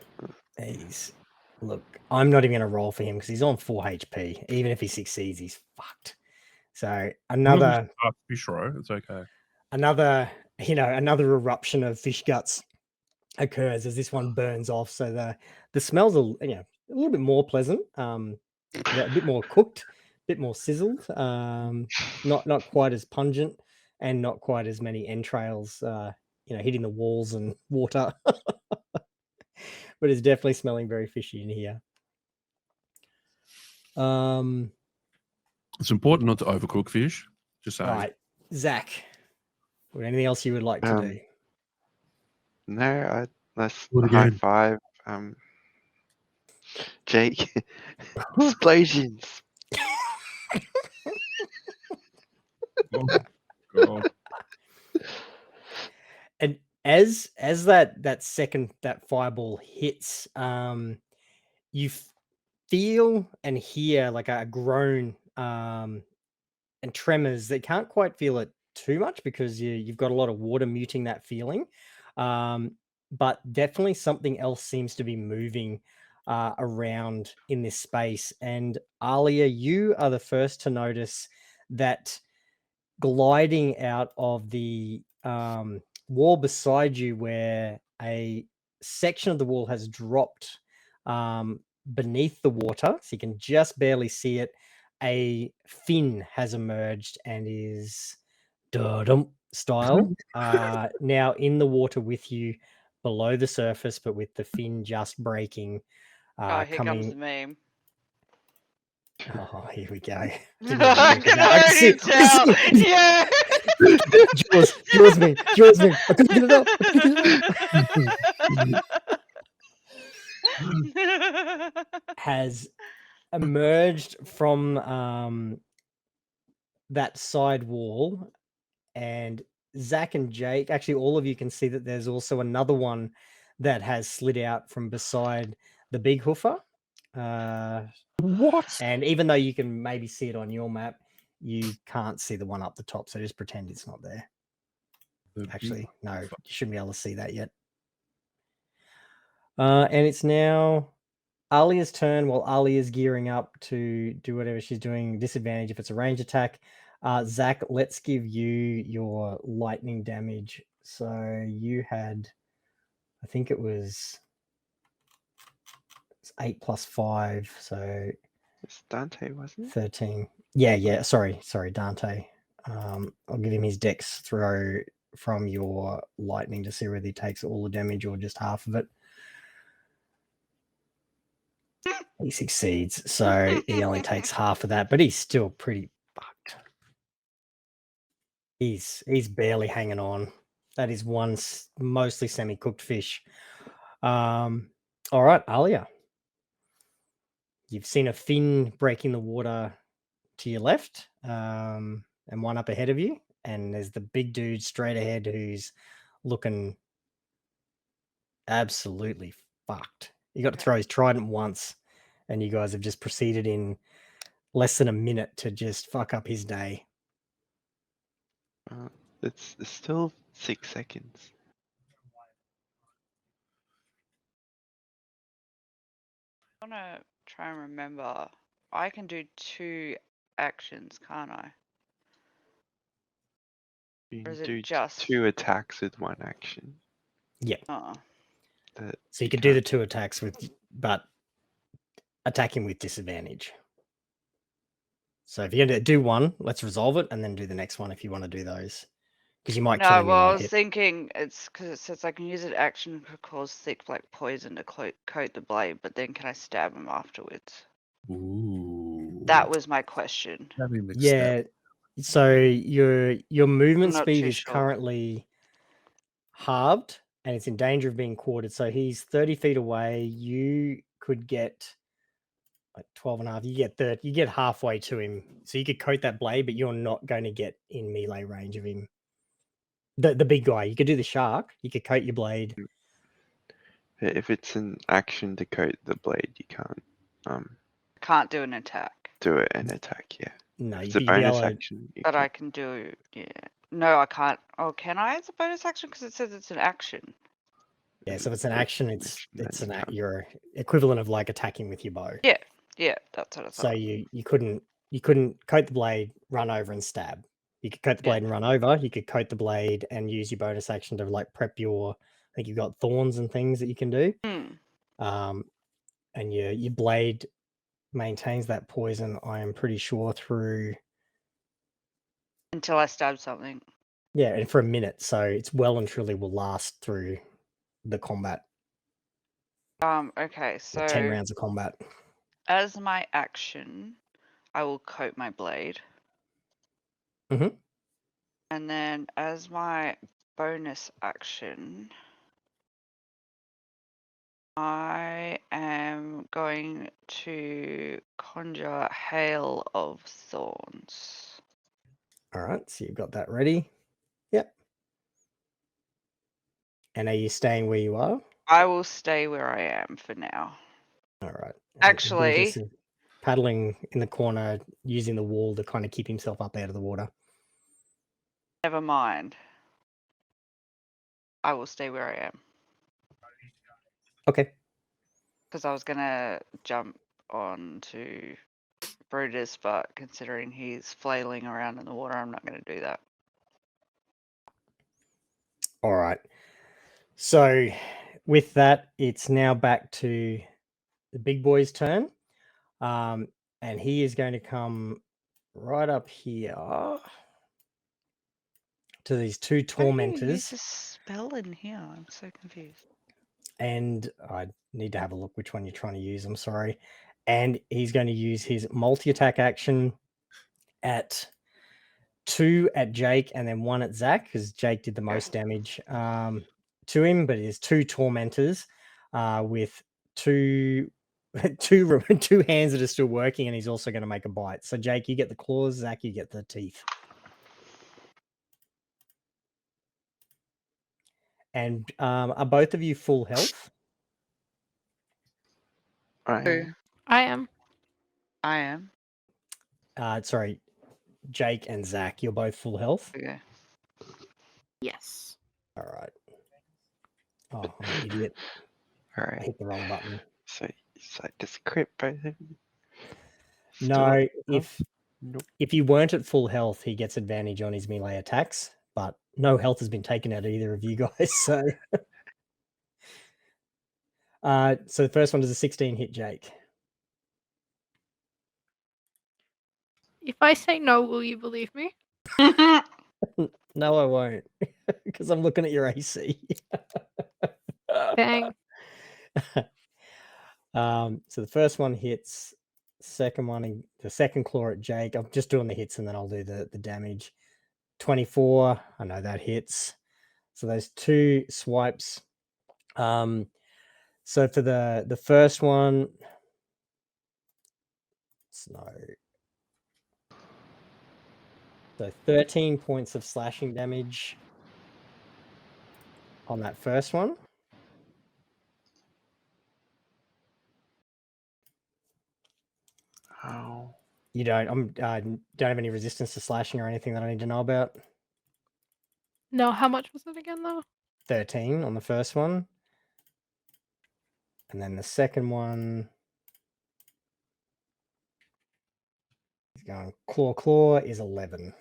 look. I'm not even going to roll for him because he's on 4 HP. Even if he succeeds, he's fucked. So another fish row. It's okay. another eruption of fish guts occurs as this one burns off. So the smells are a little bit more pleasant. A bit more cooked, a bit more sizzled. Not quite as pungent, and not quite as many entrails. Hitting the walls and water. But it's definitely smelling very fishy in here. It's important not to overcook fish. Just saying. All right, Zach. Anything else you would like to do? No, let's Do it high again. five. Jake, explosions. Oh, God. And as that second fireball hits, you feel and hear like a groan and tremors that can't quite feel it too much because you've got a lot of water muting that feeling. But definitely something else seems to be moving around in this space. And Alia, you are the first to notice that gliding out of the wall beside you, where a section of the wall has dropped beneath the water, so you can just barely see it, a fin has emerged and is style now in the water with you below the surface, but with the fin just breaking. Oh, here comes the meme. Oh, here we go. I can already tell. Yeah. Jaws me. I couldn't get it out. Has emerged from that side wall, and Zach and Jake, actually all of you can see that there's also another one that has slid out from beside the big hoofer. What? And even though you can maybe see it on your map, you can't see the one up the top, so just pretend it's not there. Actually, no, you shouldn't be able to see that yet. And it's now Alia's turn. While Alia's gearing up to do whatever she's doing, disadvantage if it's a range attack. Zach, let's give you your lightning damage. So you had, I think it was 8 plus 5, so It's Dante, wasn't it? 13. Yeah. Sorry, Dante. I'll give him his dex throw from your lightning to see whether he takes all the damage or just half of it. He succeeds, so he only takes half of that, but he's still pretty fucked. He's barely hanging on. That is one mostly semi-cooked fish. All right, Alia. You've seen a fin breaking the water to your left, and one up ahead of you, and there's the big dude straight ahead who's looking absolutely fucked. He got to throw his trident once, and you guys have just proceeded in less than a minute to just fuck up his day. It's still 6 seconds. I want to try and remember. I can do 2 actions, can't I? You Or can is it do just? 2 attacks with 1 action. Yeah. Oh. So you could do the 2 attacks but attacking with disadvantage. So if you're going to do one, let's resolve it and then do the next one if you want to do those. Because you might kill No, him in well, I one was hit. thinking it's because it says I can use an action to cause thick black poison to coat the blade, but then can I stab him afterwards? Ooh. That was my question. Yeah. So your movement not speed too is sure. currently halved and it's in danger of being quartered. So he's 30 feet away. You could get like 12 and a half. You get 30, you get halfway to him. So you could coat that blade, but you're not going to get in melee range of him. The big guy. You could do the shark. You could coat your blade. If it's an action to coat the blade, you Can't do an attack. do it and attack, yeah. No, If it's you'd a be bonus able to, action, you But can. I can do, yeah. No, I can't. Oh, can I? It's a bonus action because it says it's an action. yeah, so if it's an action, it's then you can't. your equivalent of like attacking with your bow. Yeah, that's what I thought. So you couldn't coat the blade, run over and stab. You could coat the Yeah. blade and run over. You could coat the blade and use your bonus action to like prep your. I think you've got thorns and things that you can do. And your blade maintains that poison. I am pretty sure through. Until I stab something. Yeah, and for a minute, so it's well and truly will last through the combat. Okay, so 10 rounds of combat. As my action, I will coat my blade. Mm-hmm. And then as my bonus action, I am going to conjure Hail of Thorns. All right, so you've got that ready. Yep. And are you staying where you are? I will stay where I am for now. All right. Actually, paddling in the corner, using the wall to kind of keep himself up out of the water. never mind. I will stay where I am. Okay. Because I was going to jump on to Brutus, but considering he's flailing around in the water, I'm not going to do that. All right. So with that, it's now back to the big boy's turn. And he is going to come right up here to these 2 tormentors. Use a spell in here. I'm so confused. And I need to have a look which one you're trying to use. I'm sorry. And he's going to use his multi-attack action at 2 at Jake and then 1 at Zach, because Jake did the most damage to him. But it is 2 tormentors with two hands that are still working, and he's also going to make a bite. So Jake, you get the claws. Zach, you get the teeth. And are both of you full health? I am. Sorry, Jake and Zach, you're both full health? Okay. Yes. All right. Oh, I'm an idiot. All I right. hit the wrong button. So just crit both of you. No, Nope. if you weren't at full health, he gets advantage on his melee attacks, but no health has been taken out of either of you guys, so... so the first one is a 16 hit Jake. If I say no, will you believe me? No, I won't, because I'm looking at your AC. Dang. So the first one hits, second one, the second claw at Jake. I'm just doing the hits and then I'll do the damage. 24, I know that hits. So those 2 swipes. So for the first one, so 13 points of slashing damage on that first one. Oh. You don't have any resistance to slashing or anything that I need to know about? No, how much was it again, though? 13 on the first one. And then the second one going. Claw is 11.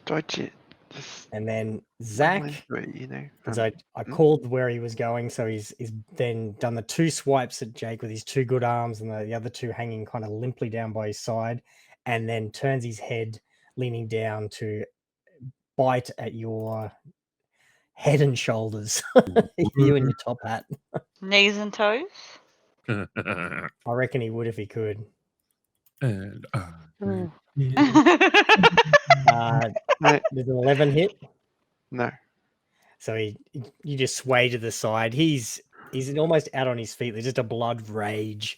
Dodge it. Just And then run Zach, into it, you know. because I hmm? called where he was going, so he's then done the 2 swipes at Jake with his 2 good arms and the other 2 hanging kind of limply down by his side, and then turns his head leaning down to bite at your head and shoulders. You and your top hat. Knees and toes. I reckon he would if he could. And Oh. There's an 11 hit. No. So you just sway to the side. He's almost out on his feet. There's just a blood rage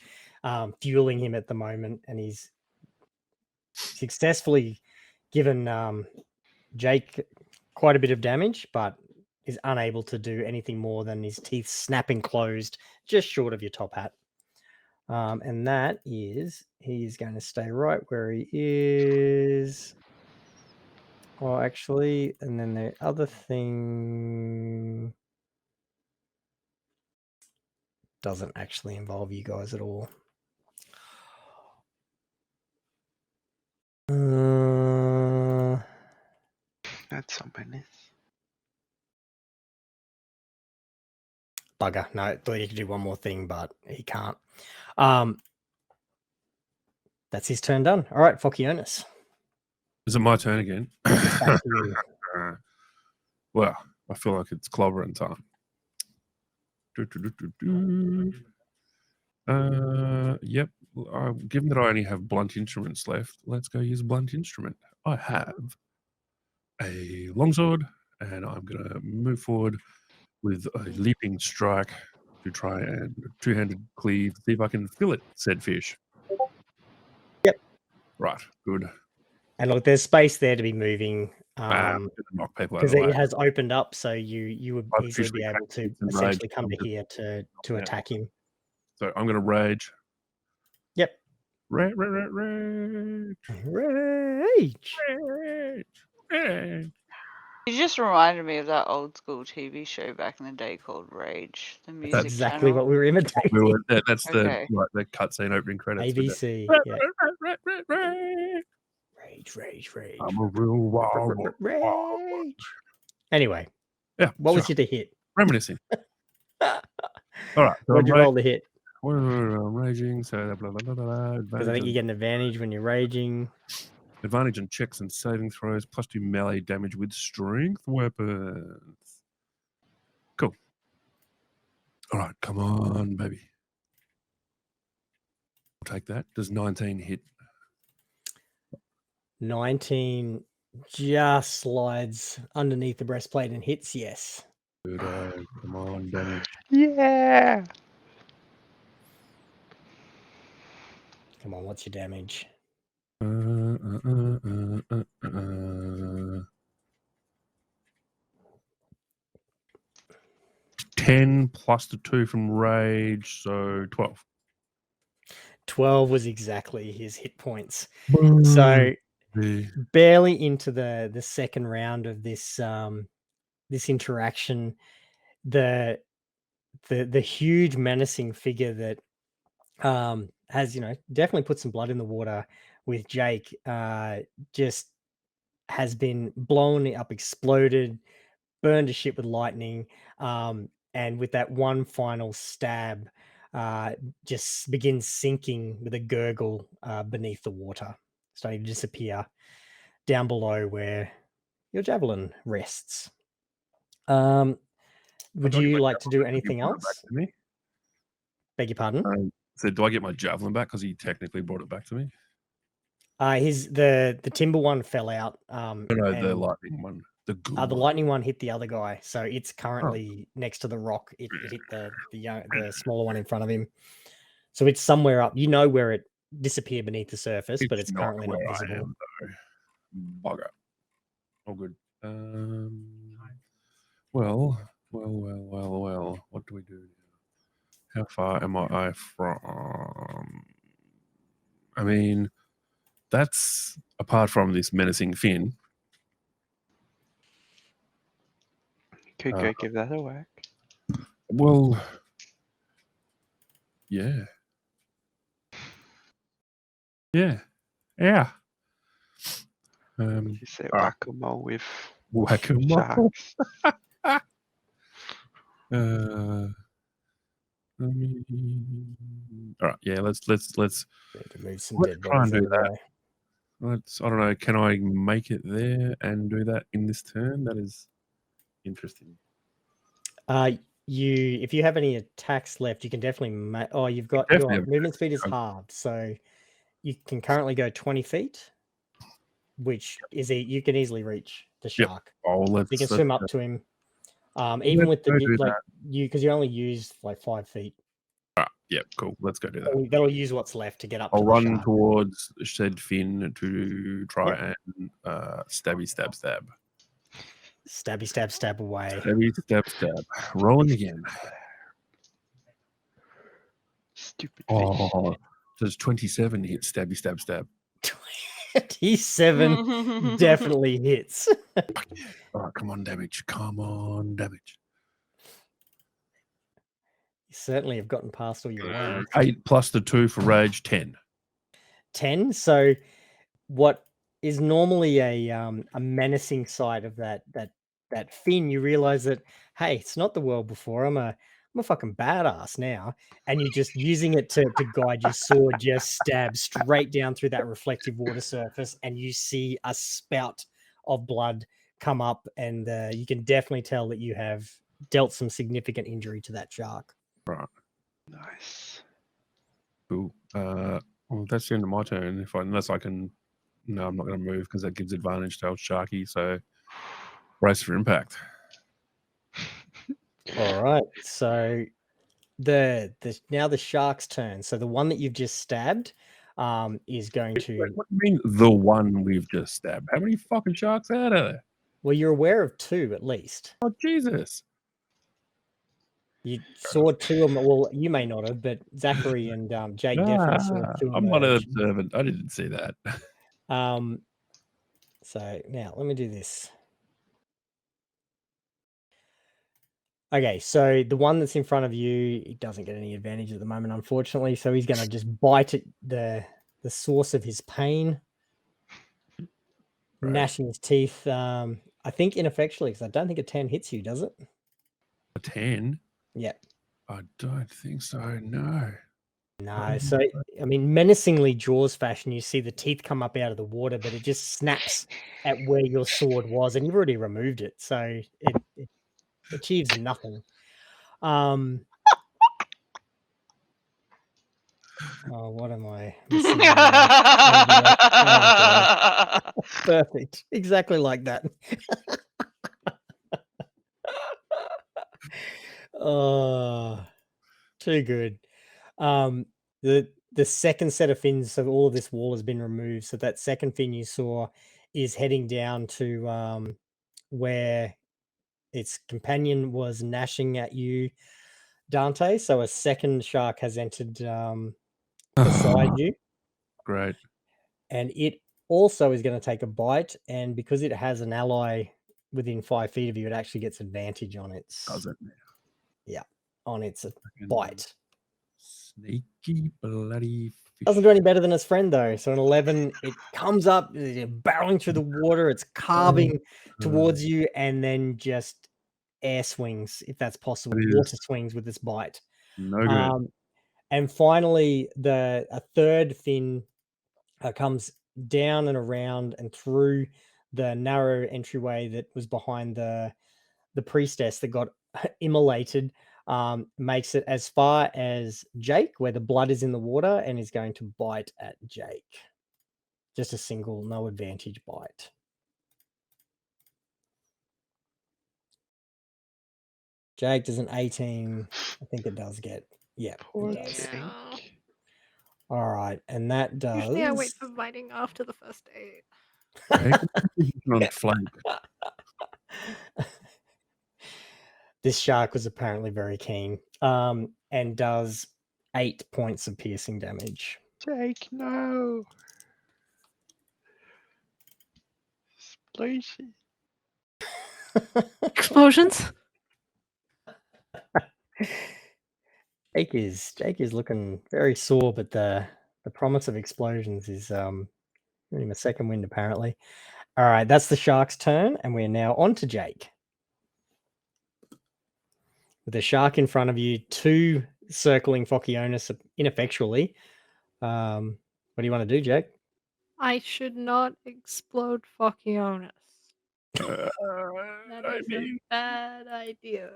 fueling him at the moment, and he's successfully given Jake quite a bit of damage, but is unable to do anything more than his teeth snapping closed just short of your top hat. And that is, he's going to stay right where he is. Well, actually, and then the other thing doesn't actually involve you guys at all. That's something. Bugger. No, I thought he could do one more thing, but he can't. That's his turn done. All right, Fokionis. is it my turn again? It's back to you. Well, I feel like it's clobbering time. Yep. Given that I only have blunt instruments left, let's go use a blunt instrument. I have a longsword, and I'm going to move forward with a leaping strike to try and two-handed cleave, see if I can fillet said fish. Yep. Right. Good. And look, there's space there to be moving. Knock people out of Because the way. it has opened up, so you would I've easily officially be able to taken essentially rage. come to here to Yeah. attack him. So I'm going to rage. Yep. Rage. Rage. You just reminded me of that old school TV show back in the day called Rage, the music That's exactly channel. what we were imitating. That's Okay. the cutscene opening credits. ABC. Yeah. Rage. I'm a real wild one. Rage. Anyway, Yeah. what was sure. your to hit? Reminiscing. All right. So What'd you roll to hit? I'm raging. So blah, blah, blah, blah, Because I think you get an advantage when you're raging. advantage on checks and saving throws, +2 melee damage with strength weapons. Cool. All right, come on, baby. I'll take that. Does 19 hit? 19 just slides underneath the breastplate and hits, yes. Good. Come on, damage. Yeah. Come on, what's your damage? 10 plus the 2 from rage, so 12. 12 was exactly his hit points. So barely into the second round of this this interaction, the huge menacing figure that has definitely put some blood in the water with Jake just has been blown up, exploded, burned to shit with lightning, and with that one final stab just begins sinking with a gurgle beneath the water, starting to disappear down below where your javelin rests. Would you like to do anything else? Beg your pardon? So do I get my javelin back because he technically brought it back to me? The timber one fell out. No, the lightning one. The good the one. lightning one hit the other guy, so it's currently next to the rock. It hit the smaller one in front of him, so it's somewhere up. You know where it disappeared beneath the surface, but it's currently not visible. Bugger. Oh, good. Well. What do we do now? How far am I from? I mean, that's apart from this menacing fin. Could go give that a whack. Well, yeah. Yeah. Yeah. You say whack-a-mole with Whack-a-mole. sharks. All right, yeah, let's Need to move some dead try and bodies out do of the that. way. I don't know, can I make it there and do that in this turn? That is interesting. If you have any attacks left, you can definitely you've got Definitely your have movement speed is attacks. halved, so you can currently go 20 feet, which is you can easily reach the shark. Oh, You can swim up to him. Even with the because you only use like 5 feet. Yeah, cool. Let's go do that. That'll use what's left to get up. I'll to the run shark. towards said fin to try and stabby stab. Stabby stab stab away. Stabby stab. Rolling again. Stupid Oh, fish. does 27 hit stabby stab? 27 definitely hits. Oh, come on, damage. Come on, damage. You certainly have gotten past all your ones. 8 plus the 2 for rage, 10. 10. So what is normally a menacing side of that fin, you realize that, hey, it's not the world before. I'm a fucking badass now. And you're just using it to guide your sword, just stab straight down through that reflective water surface, and you see a spout of blood come up, and you can definitely tell that you have dealt some significant injury to that shark. Right. Nice. Cool. Well, that's the end of my turn. Unless I can... No, I'm not going to move because that gives advantage to old Sharky. So, brace for impact. All right. So now the shark's turn. So the one that you've just stabbed is going to... Wait, what do you mean the one we've just stabbed? How many fucking sharks are there? Well, you're aware of 2 at least. Oh, Jesus. You saw 2 of them. Well, you may not have, but Zachary and Jake definitely saw 2 I'm not an emerge. observant. I didn't see that. So now let me do this. Okay, so the one that's in front of you, he doesn't get any advantage at the moment, unfortunately. So he's going to just bite at the source of his pain, Right. gnashing his teeth. I think ineffectually, because I don't think a 10 hits you, does it? A 10? Yeah. I don't think so. No. No. So I mean, menacingly Jaws fashion, you see the teeth come up out of the water, but it just snaps at where your sword was, and you've already removed it, so it achieves nothing. Oh, what am I missing? Perfect. Exactly like that. Oh, too good. The second set of fins, so all of this wall has been removed. So that second fin you saw is heading down to where its companion was gnashing at you, Dante. So a second shark has entered beside you. Great. And it also is going to take a bite. And because it has an ally within 5 feet of you, it actually gets advantage on its... Does it? Yeah, on its bite. Sneaky bloody fish. Doesn't do any better than its friend, though. So an 11, it comes up, barreling through the water, it's carving towards you, and then just air swings, if that's possible, water swings with this bite. No good. And finally, a third fin comes down and around and through the narrow entryway that was behind the priestess that got immolated, makes it as far as Jake, where the blood is in the water, and is going to bite at Jake. Just a single, no advantage bite. Jake does an 18. I think it does get. Yeah, Poor it does. Jake. All right, and that does. Usually I wait for biting after the first 8. On flank. This shark was apparently very keen, and does 8 points of piercing damage. Jake, no. Explosion. Explosions? Jake is looking very sore, but the promise of explosions is giving him a second wind apparently. All right, that's the shark's turn, and we're now on to Jake. With the shark in front of you, 2 circling Phocyonis ineffectually. What do you want to do, Jake? I should not explode Phocyonis. Uh, That I is mean, a bad idea.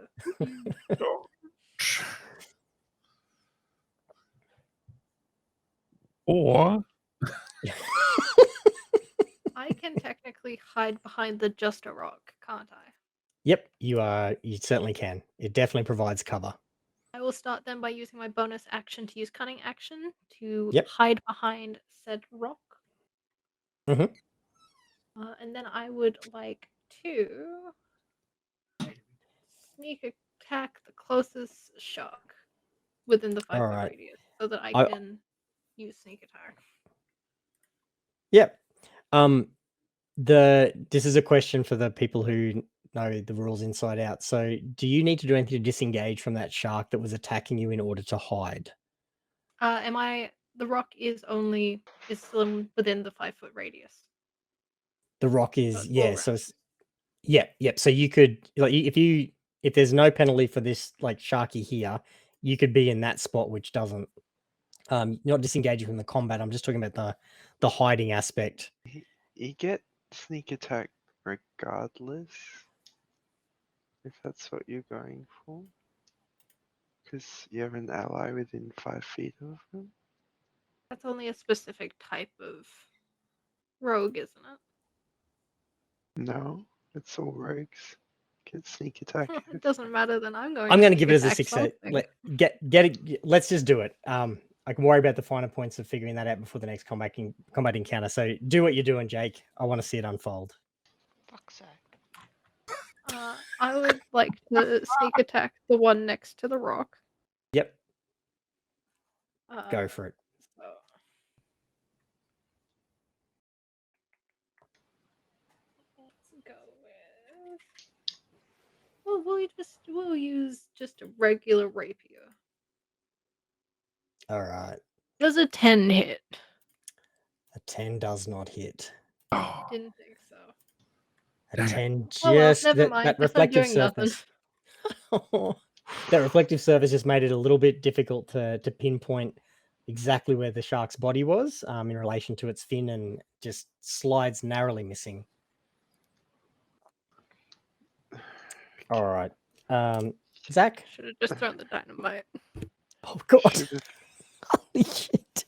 or I can technically hide behind the just a rock, can't I? Yep, you certainly can. It definitely provides cover. I will start then by using my bonus action to use cunning action to Yep. hide behind said rock. Mhm. And then I would like to sneak attack the closest shark within the 5-foot Alright. radius so that I I- can use sneak attack. Yep. This is a question for the people who know the rules inside out. So, do you need to do anything to disengage from that shark that was attacking you in order to hide? The rock is still within the 5-foot radius. The rock is all yeah. around. So, yep. So you could like if there's no penalty for this like sharky here, you could be in that spot which doesn't not disengaging from the combat. I'm just talking about the hiding aspect. You get sneak attack regardless, if that's what you're going for. Because you have an ally within 5 feet of them. That's only a specific type of rogue, isn't it? No, it's all rogues. Get sneak attack. It doesn't matter, then I'm going I'm to going to give it as a attack 6. something. Get it. Let's just do it. I can worry about the finer points of figuring that out before the next combat encounter. So do what you're doing, Jake. I want to see it unfold. Fuck's sake. I would like to sneak attack the one next to the rock. Yep. Go for it. So... Let's go with... we'll use just a regular rapier. All right. Does a 10 hit? A 10 does not hit. oh, Didn't think so. A Dang it. 10 Oh well, just never mind. that Guess I'm reflective doing nothing. surface. That reflective surface just made it a little bit difficult to pinpoint exactly where the shark's body was in relation to its fin, and just slides narrowly missing. All right. Zach? Should have just thrown the dynamite. Oh, God. Should've- Holy shit.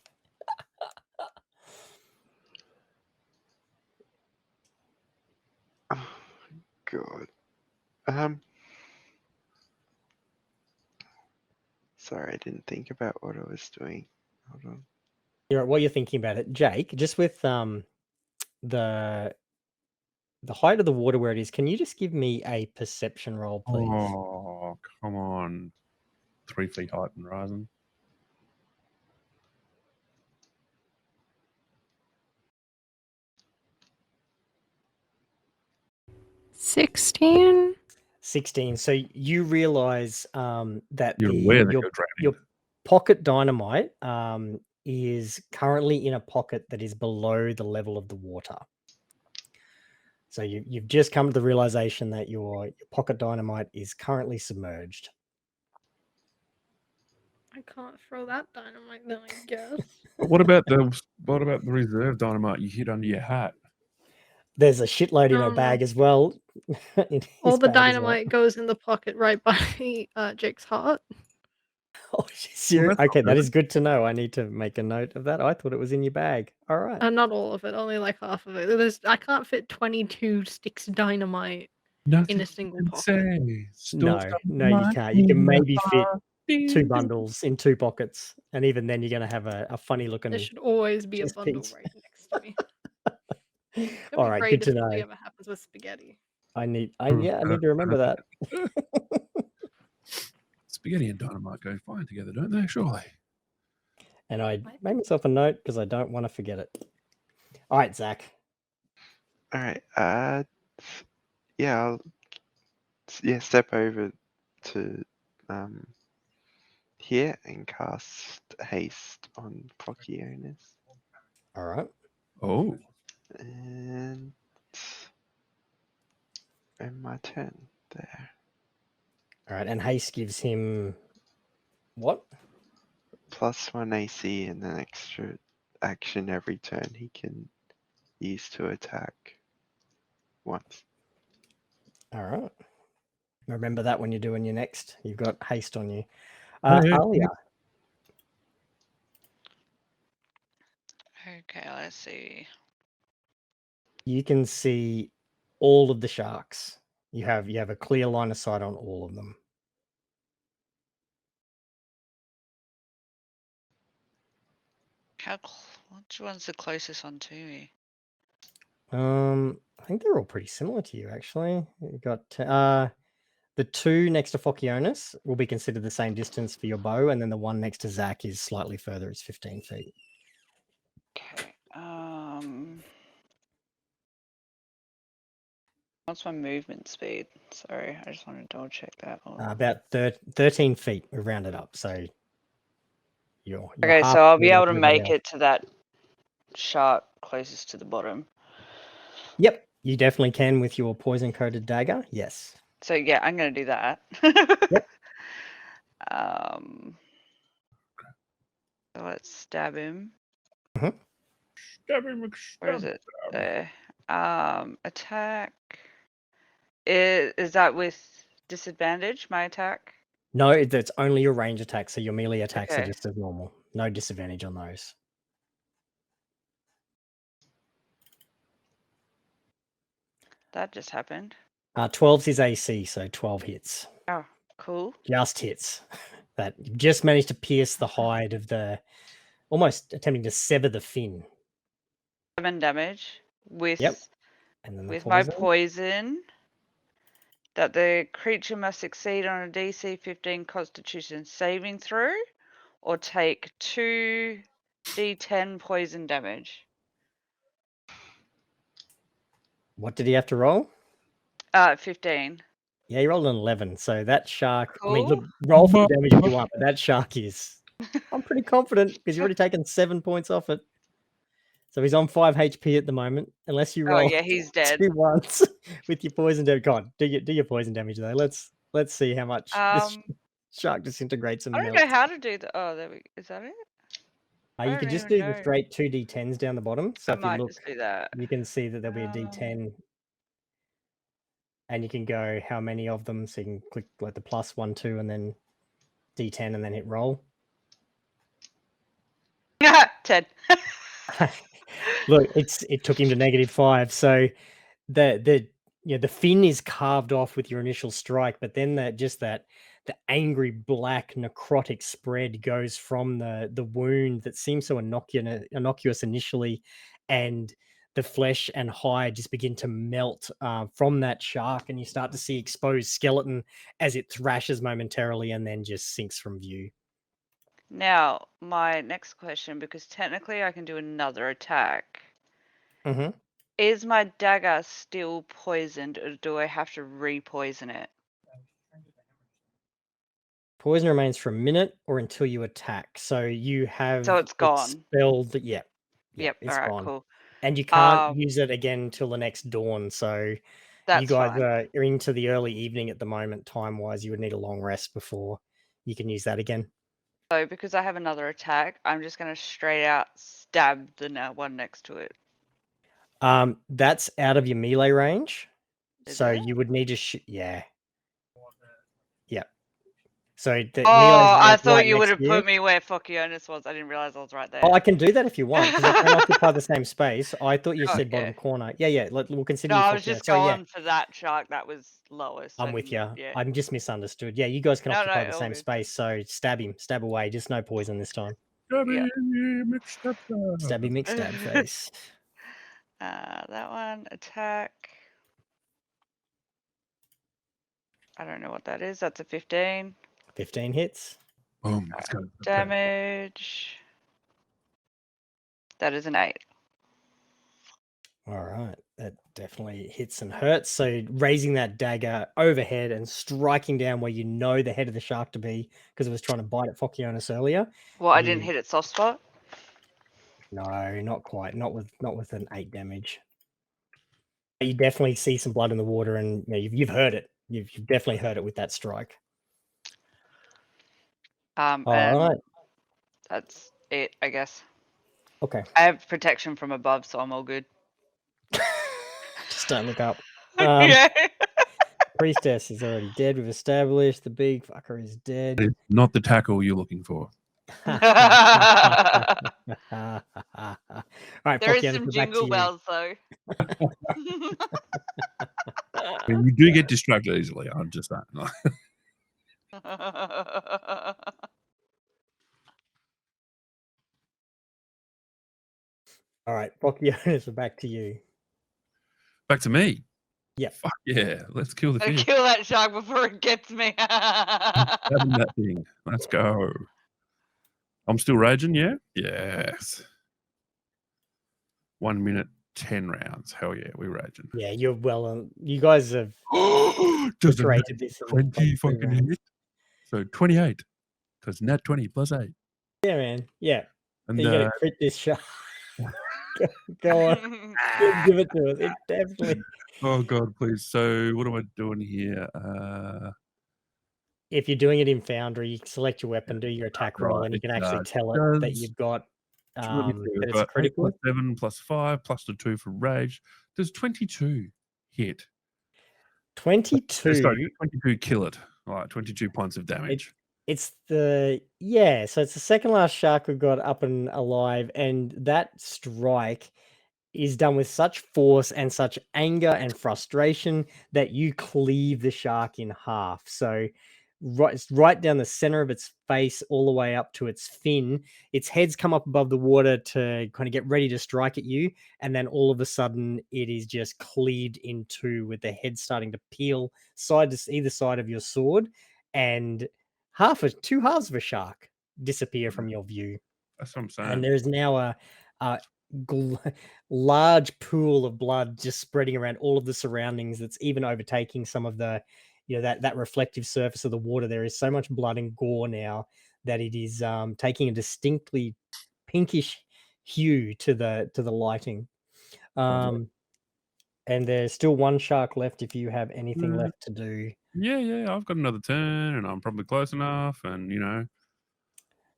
Oh, God. Sorry, I didn't think about what I was doing. Hold on. While you're thinking about it, Jake, just with the height of the water where it is, can you just give me a perception roll, please? Oh, come on. 3 feet height and rising. $16. 16. So you realize that You're aware that your you're drowning. your pocket dynamite is currently in a pocket that is below the level of the water. So you've just come to the realization that your pocket dynamite is currently submerged. I can't throw that dynamite then, I guess. But what about the reserve dynamite you hid under your hat? There's a shitload in her No. bag as well. All the dynamite goes in the pocket right by Jake's heart. Oh, serious? that's Okay, not that good. is good to know. I need to make a note of that. I thought it was in your bag. All right. Not all of it, only like half of it. I can't fit 22 sticks of dynamite Nothing in a single you can pocket. say. Store No, some you money can't. You can in the maybe fit bar. 2 bundles in 2 pockets, and even then you're going to have a funny looking There should always be a chest bundle piece. right next to me. It'd All be right, great good if to something know. ever happens with spaghetti. I need to remember that. Spaghetti and dynamite go fine together, don't they? Surely. And I made myself a note because I don't want to forget it. All right, Zach. All right. I'll step over to here and cast haste on Procyonis. All right. Oh, And my turn there. All right. And haste gives him what? +1 AC and an extra action every turn he can use to attack once. All right. Remember that when you're doing your next. You've got haste on you. yeah. Alia, Okay, let's see. you can see all of the sharks. You have a clear line of sight on all of them. Which one's the closest one to me? I think they're all pretty similar to you, actually. You got the two next to Phocyonis will be considered the same distance for your bow, and then the one next to Zach is slightly further. It's 15 feet. Okay. What's my movement speed? Sorry, I just want to double check that. About 13 feet. We rounded up, so you're Okay, half so I'll be further able than to everybody make else. it to that shark closest to the bottom. Yep, you definitely can with your poison-coated dagger. Yes. So yeah, I'm gonna do that. Yep. So let's stab him. Stab him, Where is it? There. Attack. Is that with disadvantage? My attack. No, that's only your range attacks, so your melee attacks are Okay. just as normal. No disadvantage on those. That just happened. 12's his AC, so 12 hits. Oh, cool. Just hits. That you've just managed to pierce the hide of the, almost attempting to sever the fin. 7 damage with And then the with poison. my poison. That the creature must succeed on a DC 15 Constitution saving throw, or take 2d10 poison damage. What did he have to roll? 15. Yeah, he rolled an 11. So that shark, I mean, Cool. look, roll for the damage if you want, but that shark is, I'm pretty confident because you've already taken 7 points off it. So he's on 5 HP at the moment, unless you Oh roll yeah, he's dead. 2 once with your poison damage. God, do your poison damage though. Let's see how much this shark disintegrates and I don't melts. know how to do that. Oh, there we. Is that it? You can just do the straight 2 d10s down the bottom. So I if you might look, just do that. you can see that there'll be a d10, and you can go how many of them. So you can click like the +1, 2, and then d10, and then hit roll. 10. Look, it took him to -5. So the fin is carved off with your initial strike, but then the angry black necrotic spread goes from the wound that seems so innocuous initially, and the flesh and hide just begin to melt from that shark, and you start to see exposed skeleton as it thrashes momentarily and then just sinks from view. Now, my next question, because technically I can do another attack. Mm-hmm. Is my dagger still poisoned, or do I have to re-poison it? Poison remains for a minute or until you attack. So you have So it's gone. expelled. Yep, Yep. it's All right. gone. Cool. And you can't use it again until the next dawn. So you guys fine. are into the early evening at the moment, time-wise. You would need a long rest before you can use that again. So because I have another attack, I'm just going to straight out stab the one next to it. That's out of your melee range. Is so it? you would need to shoot. Yeah. So the I thought right you would next have to you. put me where Phocyonis was. I didn't realize I was right there. Oh, I can do that if you want, because I can occupy the same space. I thought you said bottom Okay. corner. Yeah. We'll consider No, you I was Phocyonis. just Sorry, going for that shark that was lowest. I'm with you. Yeah. I'm just misunderstood. Yeah, you guys can occupy the all same good. space, so stab him. Stab away. Just no poison this time. Stab Yeah. him, McStab. Stabby McStab face. That one, attack. I don't know what that is. That's a 15. 15 hits. Boom. Let's go. Damage. That is an 8. All right. That definitely hits and hurts. So raising that dagger overhead and striking down where you know the head of the shark to be, because it was trying to bite at Phocyonis earlier. Well, I didn't hit its soft spot. No, not quite. Not with an 8 damage. You definitely see some blood in the water, and you've heard it. You've definitely heard it with that strike. And Alright. that's it, I guess. Okay. I have protection from above, so I'm all good. Just don't look up. Yeah. Priestess is already dead. We've established the big fucker is dead. It's not the tackle you're looking for. All right, There is Phocyonis, some we're back to jingle you. bells, though. I mean, you do get distracted easily. I'm just saying. All right, Phocyonis, we're back to you. Back to me. Yeah. Fuck yeah. Let's kill the Gotta fish. kill that shark before it gets me. Stabbing that thing. Let's go. I'm still raging, yeah? Yes. 1 minute, 10 rounds. Hell yeah, we're raging. Yeah, you're well. You guys have Does it iterated this in 20 like 3 fucking rounds. hit? So 28. Because nat 20 plus 8. Yeah, man. Yeah. And You're gonna crit this shot. Go on. Give it to us. It definitely. oh god, please. So what am I doing here? If you're doing it in Foundry, you can select your weapon, do your attack roll, right, and you can it actually tell it that does- you've got let me see, that I've it's got 8 critical. plus 7 plus 5 plus the 2 for rage. Does 22 hit? 22. Sorry, 22 kill it. All right, 22 points of damage. It's so it's the second last shark we've got up and alive, and that strike is done with such force and such anger and frustration that you cleave the shark in half. So right down the center of its face, all the way up to its fin. Its head's come up above the water to kind of get ready to strike at you, and then all of a sudden it is just cleaved in two, with the head starting to peel side to either side of your sword, and two halves of a shark disappear from your view. That's what I'm saying. And there's now a large pool of blood just spreading around all of the surroundings, that's even overtaking some of the that reflective surface of the water. There is so much blood and gore now that it is taking a distinctly pinkish hue to the lighting. And there's still one shark left if you have anything left to do. Yeah, I've got another turn, and I'm probably close enough, and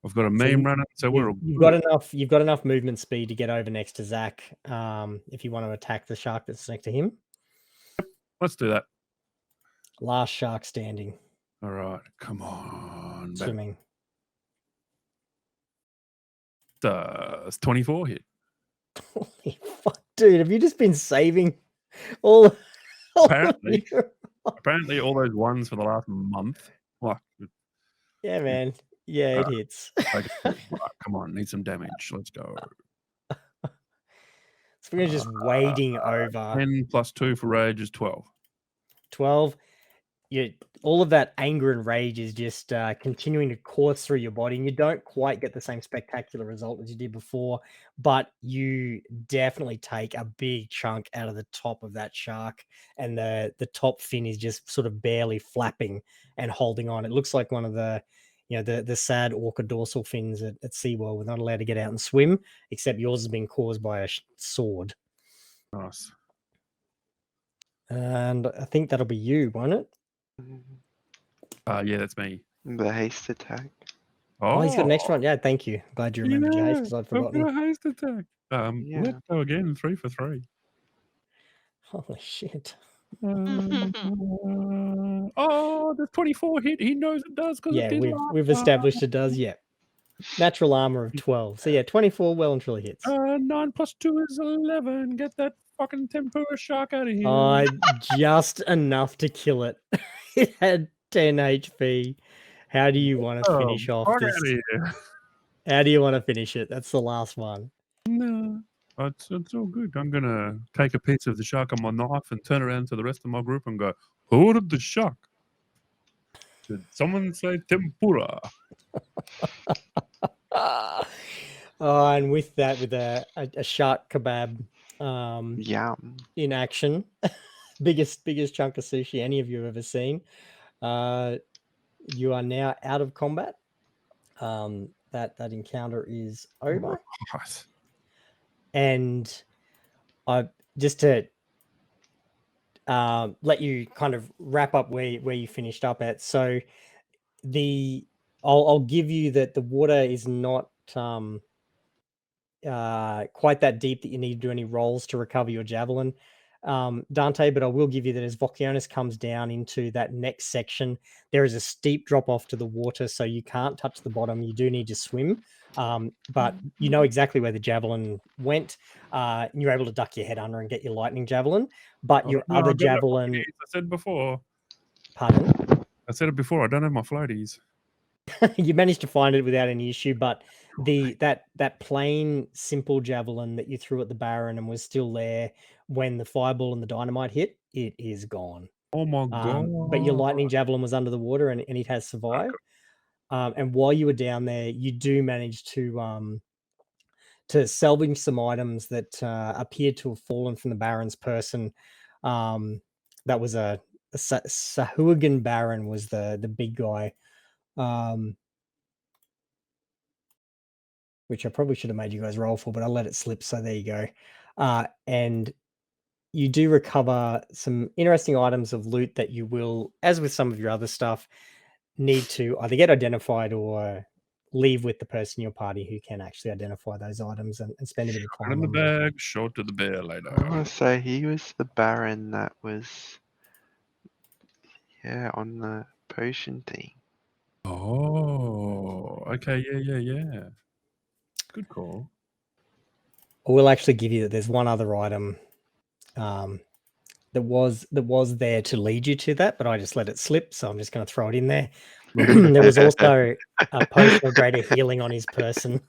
I've got a meme running, so we're all you've got enough movement speed to get over next to Zach. If you want to attack the shark that's next to him. Let's do that. Last shark standing. All right, come on. Swimming. Does 24 hit? Holy fuck, dude! Have you just been saving all? Apparently, apparently all those ones for the last month. Like, yeah, man. Yeah, it hits. right, come on, need some damage. Let's go. So we're just wading over. 10 plus 2 for rage is 12. 12. All of that anger and rage is just continuing to course through your body, and you don't quite get the same spectacular result as you did before, but you definitely take a big chunk out of the top of that shark, and the top fin is just sort of barely flapping and holding on. It looks like one of the the sad orca dorsal fins at SeaWorld. We're not allowed to get out and swim, except yours has been caused by a sword. Nice. And I think that'll be you, won't it? Yeah, that's me. The haste attack. Oh, he's got an extra one. Yeah, thank you. Glad you remembered your haste, because I'd I've forgotten. got a haste attack. Yeah. Let's go again. 3 for 3. Holy shit. Oh, the 24 hit. He knows it does because Yeah, it did we've established it does. Yeah, natural armor of 12. So yeah, 24 well and truly hits. 9 plus 2 is 11. Get that fucking tempura shark out of here. Just enough to kill it. It had 10 HP. How do you want to finish off fuck this? outta here. How do you want to finish it? That's the last one. No, it's all good. I'm gonna take a piece of the shark on my knife and turn around to the rest of my group and go, "Who ordered the shark? Did someone say tempura?" And with that, with a shark kebab Yum. in action. biggest chunk of sushi any of you have ever seen. You are now out of combat. That encounter is over. Right. And just to let you kind of wrap up where you finished up at. So I'll give you that the water is not quite that deep that you need to do any rolls to recover your javelin, Dante, but I will give you that as Voccionus comes down into that next section, there is a steep drop off to the water, so you can't touch the bottom. You do need to swim, but you know exactly where the javelin went. You're able to duck your head under and get your lightning javelin, but your other javelin... I said before. Pardon? I said it before. I don't have my floaties. You managed to find it without any issue, but that plain simple javelin that you threw at the Baron and was still there when the fireball and the dynamite hit, it is gone. Oh my god! But your lightning javelin was under the water and it has survived. And while you were down there, you do manage to salvage some items that appeared to have fallen from the Baron's person. That was a Sahuagin Baron was the big guy. Which I probably should have made you guys roll for, but I let it slip, so there you go. And you do recover some interesting items of loot that you will, as with some of your other stuff, need to either get identified or leave with the person in your party who can actually identify those items and spend a bit of time in the on them. bag, show it to the bear later. I want to say he was the Baron that was, on the potion team. Oh, okay, yeah. Good call. I will actually give you that there's one other item that was there to lead you to that, but I just let it slip, so I'm just going to throw it in there. There was also a potion of greater healing on his person.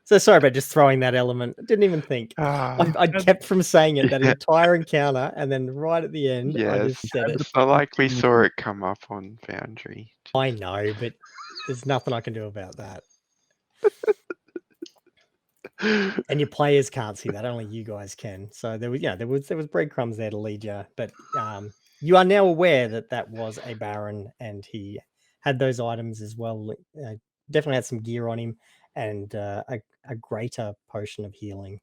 So sorry about just throwing that element. I didn't even think. I kept from saying it that entire encounter, and then right at the end, I just said it. It's not like we saw it come up on Foundry. I know, but there's nothing I can do about that. And your players can't see that; only you guys can. So there was breadcrumbs there to lead you, but you are now aware that was a Baron, and he had those items as well. Definitely had some gear on him, and a greater potion of healing.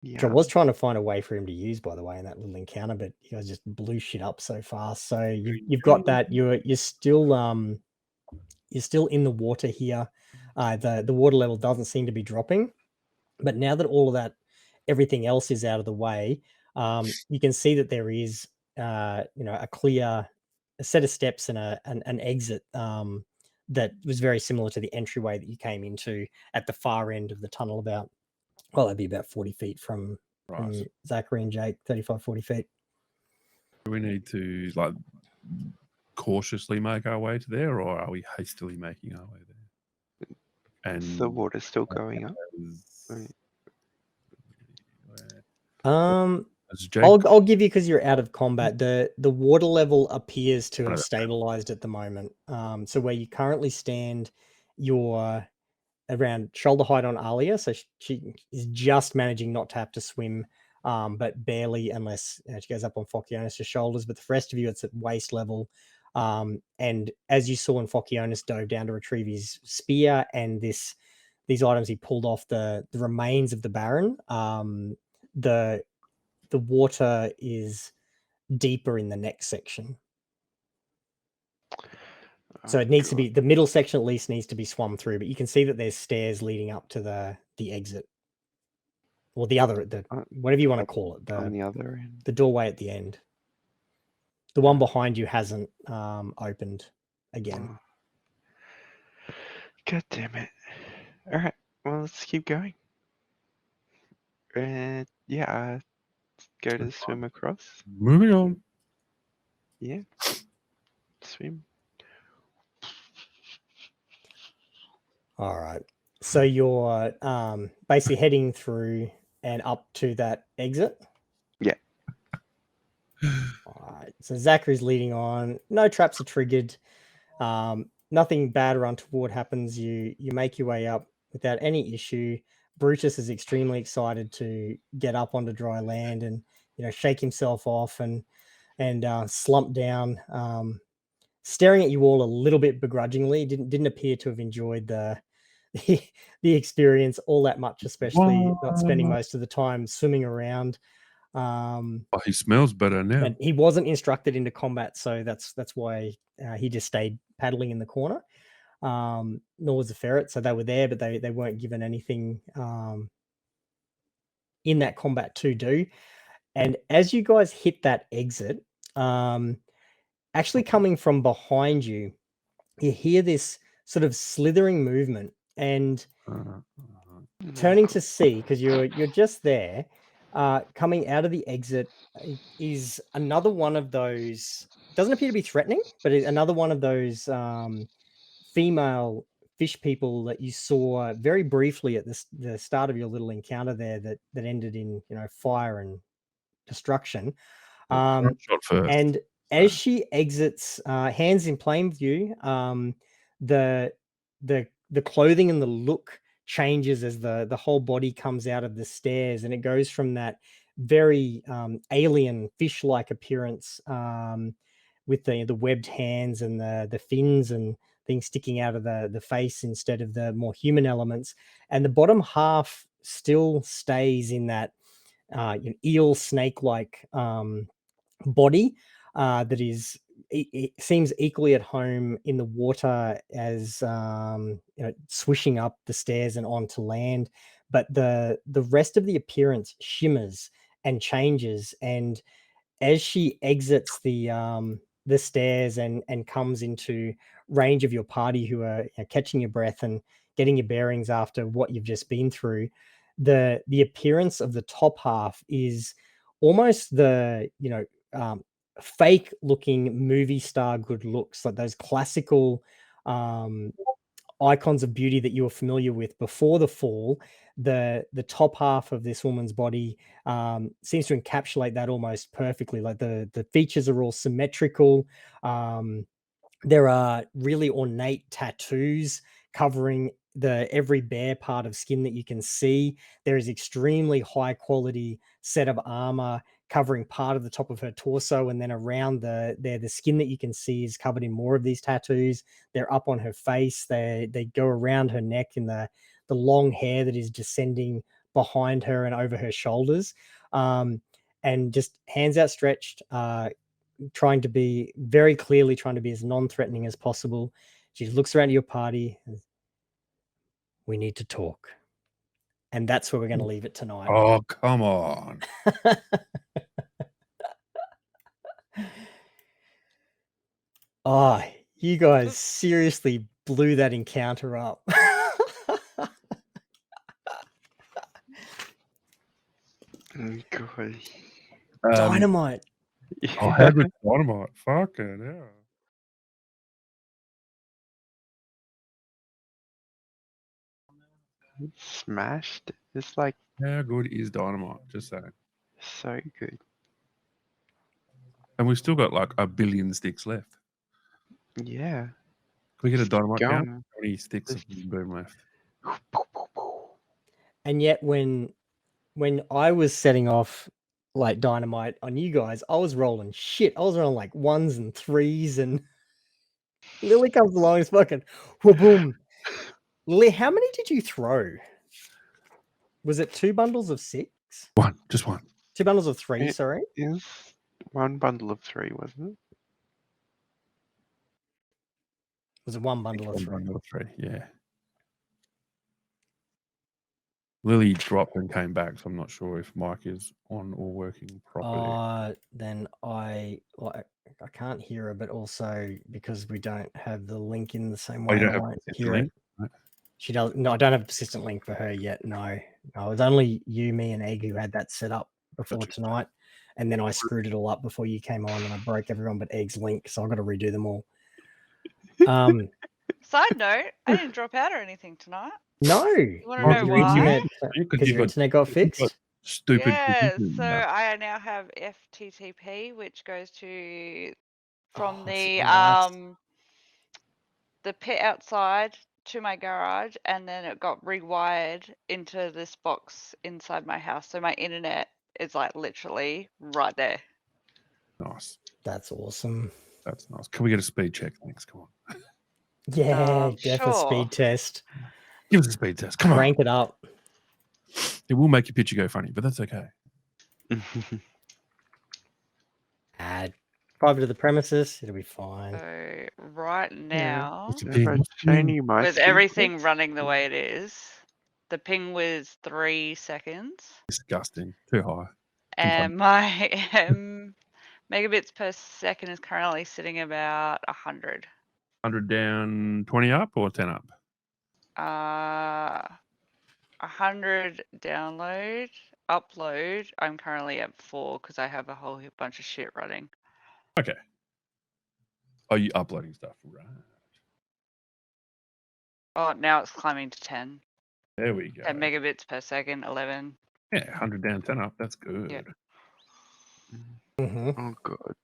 Which I was trying to find a way for him to use, by the way, in that little encounter, but you guys just blew shit up so fast. So you've got that. You're still in the water here. The water level doesn't seem to be dropping, but now that all of that, everything else is out of the way, you can see that there is a set of steps and an exit that was very similar to the entryway that you came into at the far end of the tunnel. That'd be about 40 feet from Zachary and Jake, 35, 40 feet. Do we need to cautiously make our way to there, or are we hastily making our way there? And is the water still going up? I'll give you, because you're out of combat, the water level appears to have stabilized at the moment. So where you currently stand, you're around shoulder height on Alia, so she is just managing not to have to swim, but barely, unless she goes up on Voccionus' shoulders. But the rest of you, it's at waist level. And as you saw when Voccionus dove down to retrieve his spear and these items he pulled off the remains of the Baron, the water is deeper in the next section. So it needs to be, the middle section at least needs to be swum through, but you can see that there's stairs leading up to the exit, or whatever you want to call it, on the other end, the doorway at the end. The one behind you hasn't opened again. God damn it! All right, well, let's keep going. Go to swim across. Moving on. Yeah, swim. All right. So you're basically heading through and up to that exit? Yeah. All right. So Zachary's leading on. No traps are triggered. Nothing bad or untoward happens. You make your way up without any issue. Brutus is extremely excited to get up onto dry land and shake himself off and slump down, staring at you all a little bit begrudgingly. Didn't appear to have enjoyed the experience all that much, especially not spending most of the time swimming around. He smells better now. And he wasn't instructed into combat, so that's why he just stayed paddling in the corner. Nor was the ferret, so they were there, but they weren't given anything in that combat to do. And as you guys hit that exit, actually coming from behind you, you hear this sort of slithering movement, and turning to see, because you're just there, coming out of the exit is another one of those, doesn't appear to be threatening, but another one of those female fish people that you saw very briefly at the start of your little encounter there that ended in fire and destruction. Shot first. And as she exits, hands in plain view, the clothing and the look changes as the whole body comes out of the stairs, and it goes from that very alien fish-like appearance, with the webbed hands and the fins and things sticking out of the face instead of the more human elements, and the bottom half still stays in that eel snake-like body that is, it seems equally at home in the water as swishing up the stairs and onto land, but the rest of the appearance shimmers and changes, and as she exits the stairs and comes into range of your party, who are catching your breath and getting your bearings after what you've just been through, the appearance of the top half is almost the fake looking movie star good looks, like those classical icons of beauty that you were familiar with before the fall. The top half of this woman's body seems to encapsulate that almost perfectly. Like the features are all symmetrical. There are really ornate tattoos covering every bare part of skin that you can see. There is extremely high quality set of armor covering part of the top of her torso, and then around the skin that you can see is covered in more of these tattoos. They're up on her face. They go around her neck in the long hair that is descending behind her and over her shoulders, and just hands outstretched, trying to be very clearly trying to be as non-threatening as possible. She looks around at your party. We need to talk. And that's where we're going to leave it tonight. Oh, come on. Oh, you guys seriously blew that encounter up. Oh, God. Dynamite. Oh, how good Dynamite. Fucking hell. Smashed. It's like How good is Dynamite? Just saying. so good. And we've still got like 1 billion sticks left. Yeah. Can we get a Dynamite count? Gum. How many sticks of boom left? And yet when I was setting off like Dynamite on you guys, I was rolling shit. I was rolling like 1s and 3s, and Lily comes along and fucking boom. Lily, how many did you throw? Was it 2 bundles of 6? One, just one. 2 bundles of 3, sorry. Is 1 bundle of 3, wasn't it? Was it 1 bundle of 3? 1 bundle of 3, yeah. Lily dropped and came back, so I'm not sure if Mike is on or working properly. Then I can't hear her, but also because we don't have the link in the same way, you don't I have won't a hear link? it. She does. No, I don't have a persistent link for her yet. No, it was only you, me, and Egg who had that set up before tonight, and then I screwed it all up before you came on, and I broke everyone but Egg's link, so I've got to redo them all. Side note, I didn't drop out or anything tonight. No. You want to know your why? Because your internet got fixed. Stupid. Yeah, so I now have FTTP, which goes to from the pit outside to my garage, and then it got rewired into this box inside my house. So my internet is like literally right there. Nice. That's awesome. That's nice. Can we get a speed check? Thanks. Come on. Yeah, def a Sure. speed test. Give us a speed test. Come Crank it up. It will make your picture go funny, but that's okay. Add fiber to the premises. It'll be fine. So right now, It's a If ping. I'd shown you my with speed everything test, running the way it is, the ping was 3 seconds, Disgusting. Too high. and my megabits per second is currently sitting about 100. 100 down, 20 up, or 10 up? 100 download, upload. I'm currently at 4 because I have a whole bunch of shit running. Okay. Are you uploading stuff? Right. Oh, now it's climbing to 10. There we go. 10 megabits per second, 11. Yeah, 100 down, 10 up. That's good. Mm-hmm. oh god.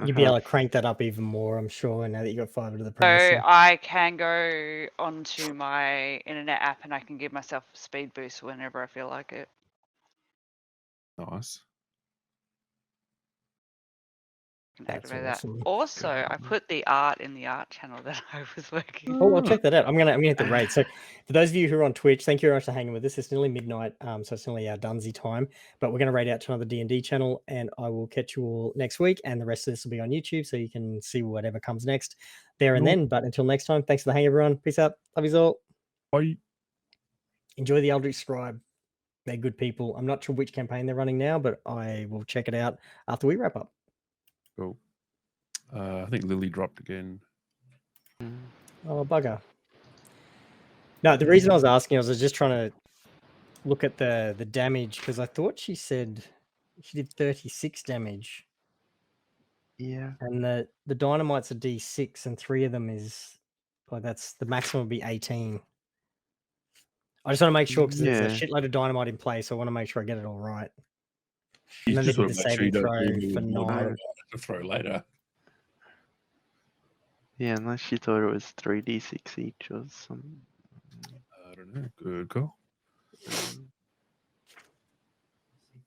You'd be able to crank that up even more, I'm sure, now that you got fiber to the So premises. I can go onto my internet app and I can give myself a speed boost whenever I feel like it. Nice. That's Activate awesome. that. Also, I put the art in the art channel that I was working on. Oh, I'll check that out. I'm gonna hit the rate. So for those of you who are on Twitch, thank you very much for hanging with us. It's nearly midnight, so it's nearly our Dunsey time. But we're gonna raid out to another D&D channel, and I will catch you all next week. And the rest of this will be on YouTube, so you can see whatever comes next there and then. But until next time, thanks for the hang, everyone. Peace out. Love you all. Bye. Enjoy the Eldritch Scribe. They're good people. I'm not sure which campaign they're running now, but I will check it out after we wrap up. Cool. I think Lily dropped again. Oh, bugger. No, the reason I was asking, I was just trying to look at the damage because I thought she said she did 36 damage. Yeah. And the dynamite's a D6 and 3 of them is, well, that's the maximum would be 18. I just want to make sure because there's a shitload of dynamite in play, so I want to make sure I get it all right. And then they did the saving throw for 9. To throw later. Yeah, unless you thought it was 3d6 each or something. I don't know. Good call.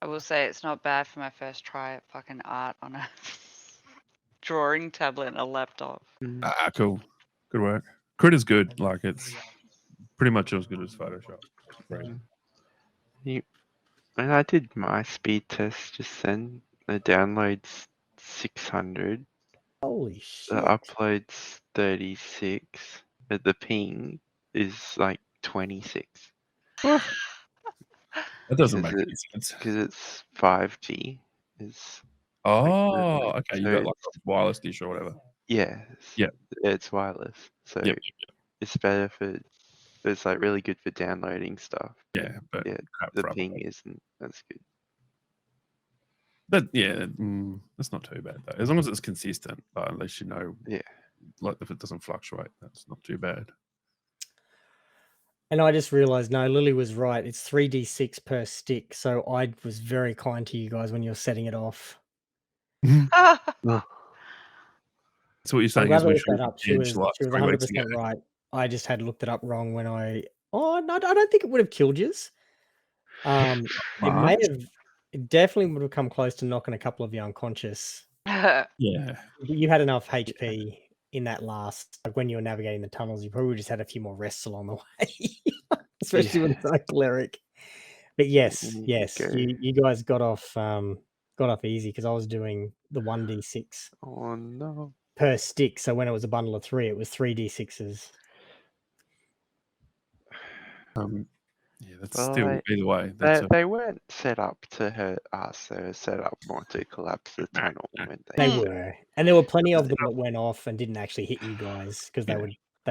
I will say it's not bad for my first try at fucking art on a drawing tablet and a laptop. Ah, cool. Good work. Crit is good. Like, it's pretty much as good as Photoshop. Right. When I did my speed test just then, the download's 600. Holy shit. The upload's 36. But the ping is like 26. That doesn't make any sense. Because it's 5G. Oh, okay. You so got like a wireless dish or whatever. Yeah. Yeah. It's wireless. So it's better for, it's like really good for downloading stuff. Yeah, but yeah, the ping isn't as good. But yeah, that's not too bad though. As long as it's consistent, but at least you know, like if it doesn't fluctuate, that's not too bad. And I just realized, no, Lily was right. It's 3d6 per stick. So I was very kind to you guys when you're setting it off. So what you're saying is we should she was 100% right. I just had looked it up wrong when I. Oh no, I don't think it would have killed you. It definitely would have come close to knocking a couple of you unconscious. Yeah, you had enough HP in that last, like when you were navigating the tunnels. You probably just had a few more rests along the way, especially with a cleric. But yes, you guys got off easy because I was doing the 1d6. Oh no. Per stick. So when it was a bundle of 3, it was 3d6s. Yeah, that's still either way. They weren't set up to hurt us. They were set up more to collapse the tunnel. They were, and there were plenty of them that went off and didn't actually hit you guys because they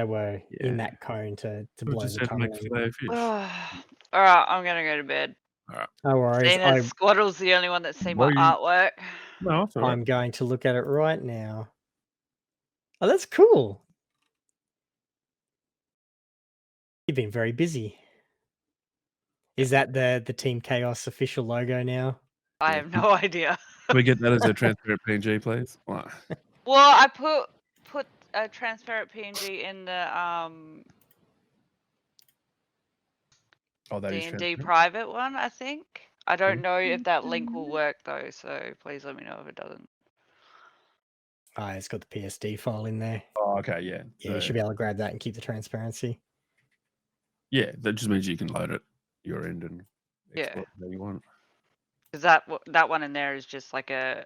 were in that cone to blow the tunnel. All right, I'm gonna go to bed. All right. No worries. Squaddle's the only one that's seen my artwork. No, that's all right. I'm going to look at it right now. Oh, that's cool. You've been very busy. Is that the Team Chaos official logo now? I have no idea. Can we get that as a transparent PNG, please? Well, I put a transparent PNG in the Oh, that is D&D transparent. private one, I think. I don't know if that link Mm-hmm. will work though, so please let me know if it doesn't. Ah, it's got the PSD file in there. Oh, okay, yeah. Yeah, you should be able to grab that and keep the transparency. Yeah, that just means you can load it your end and Yeah. export it how you want. Because that one in there is just like a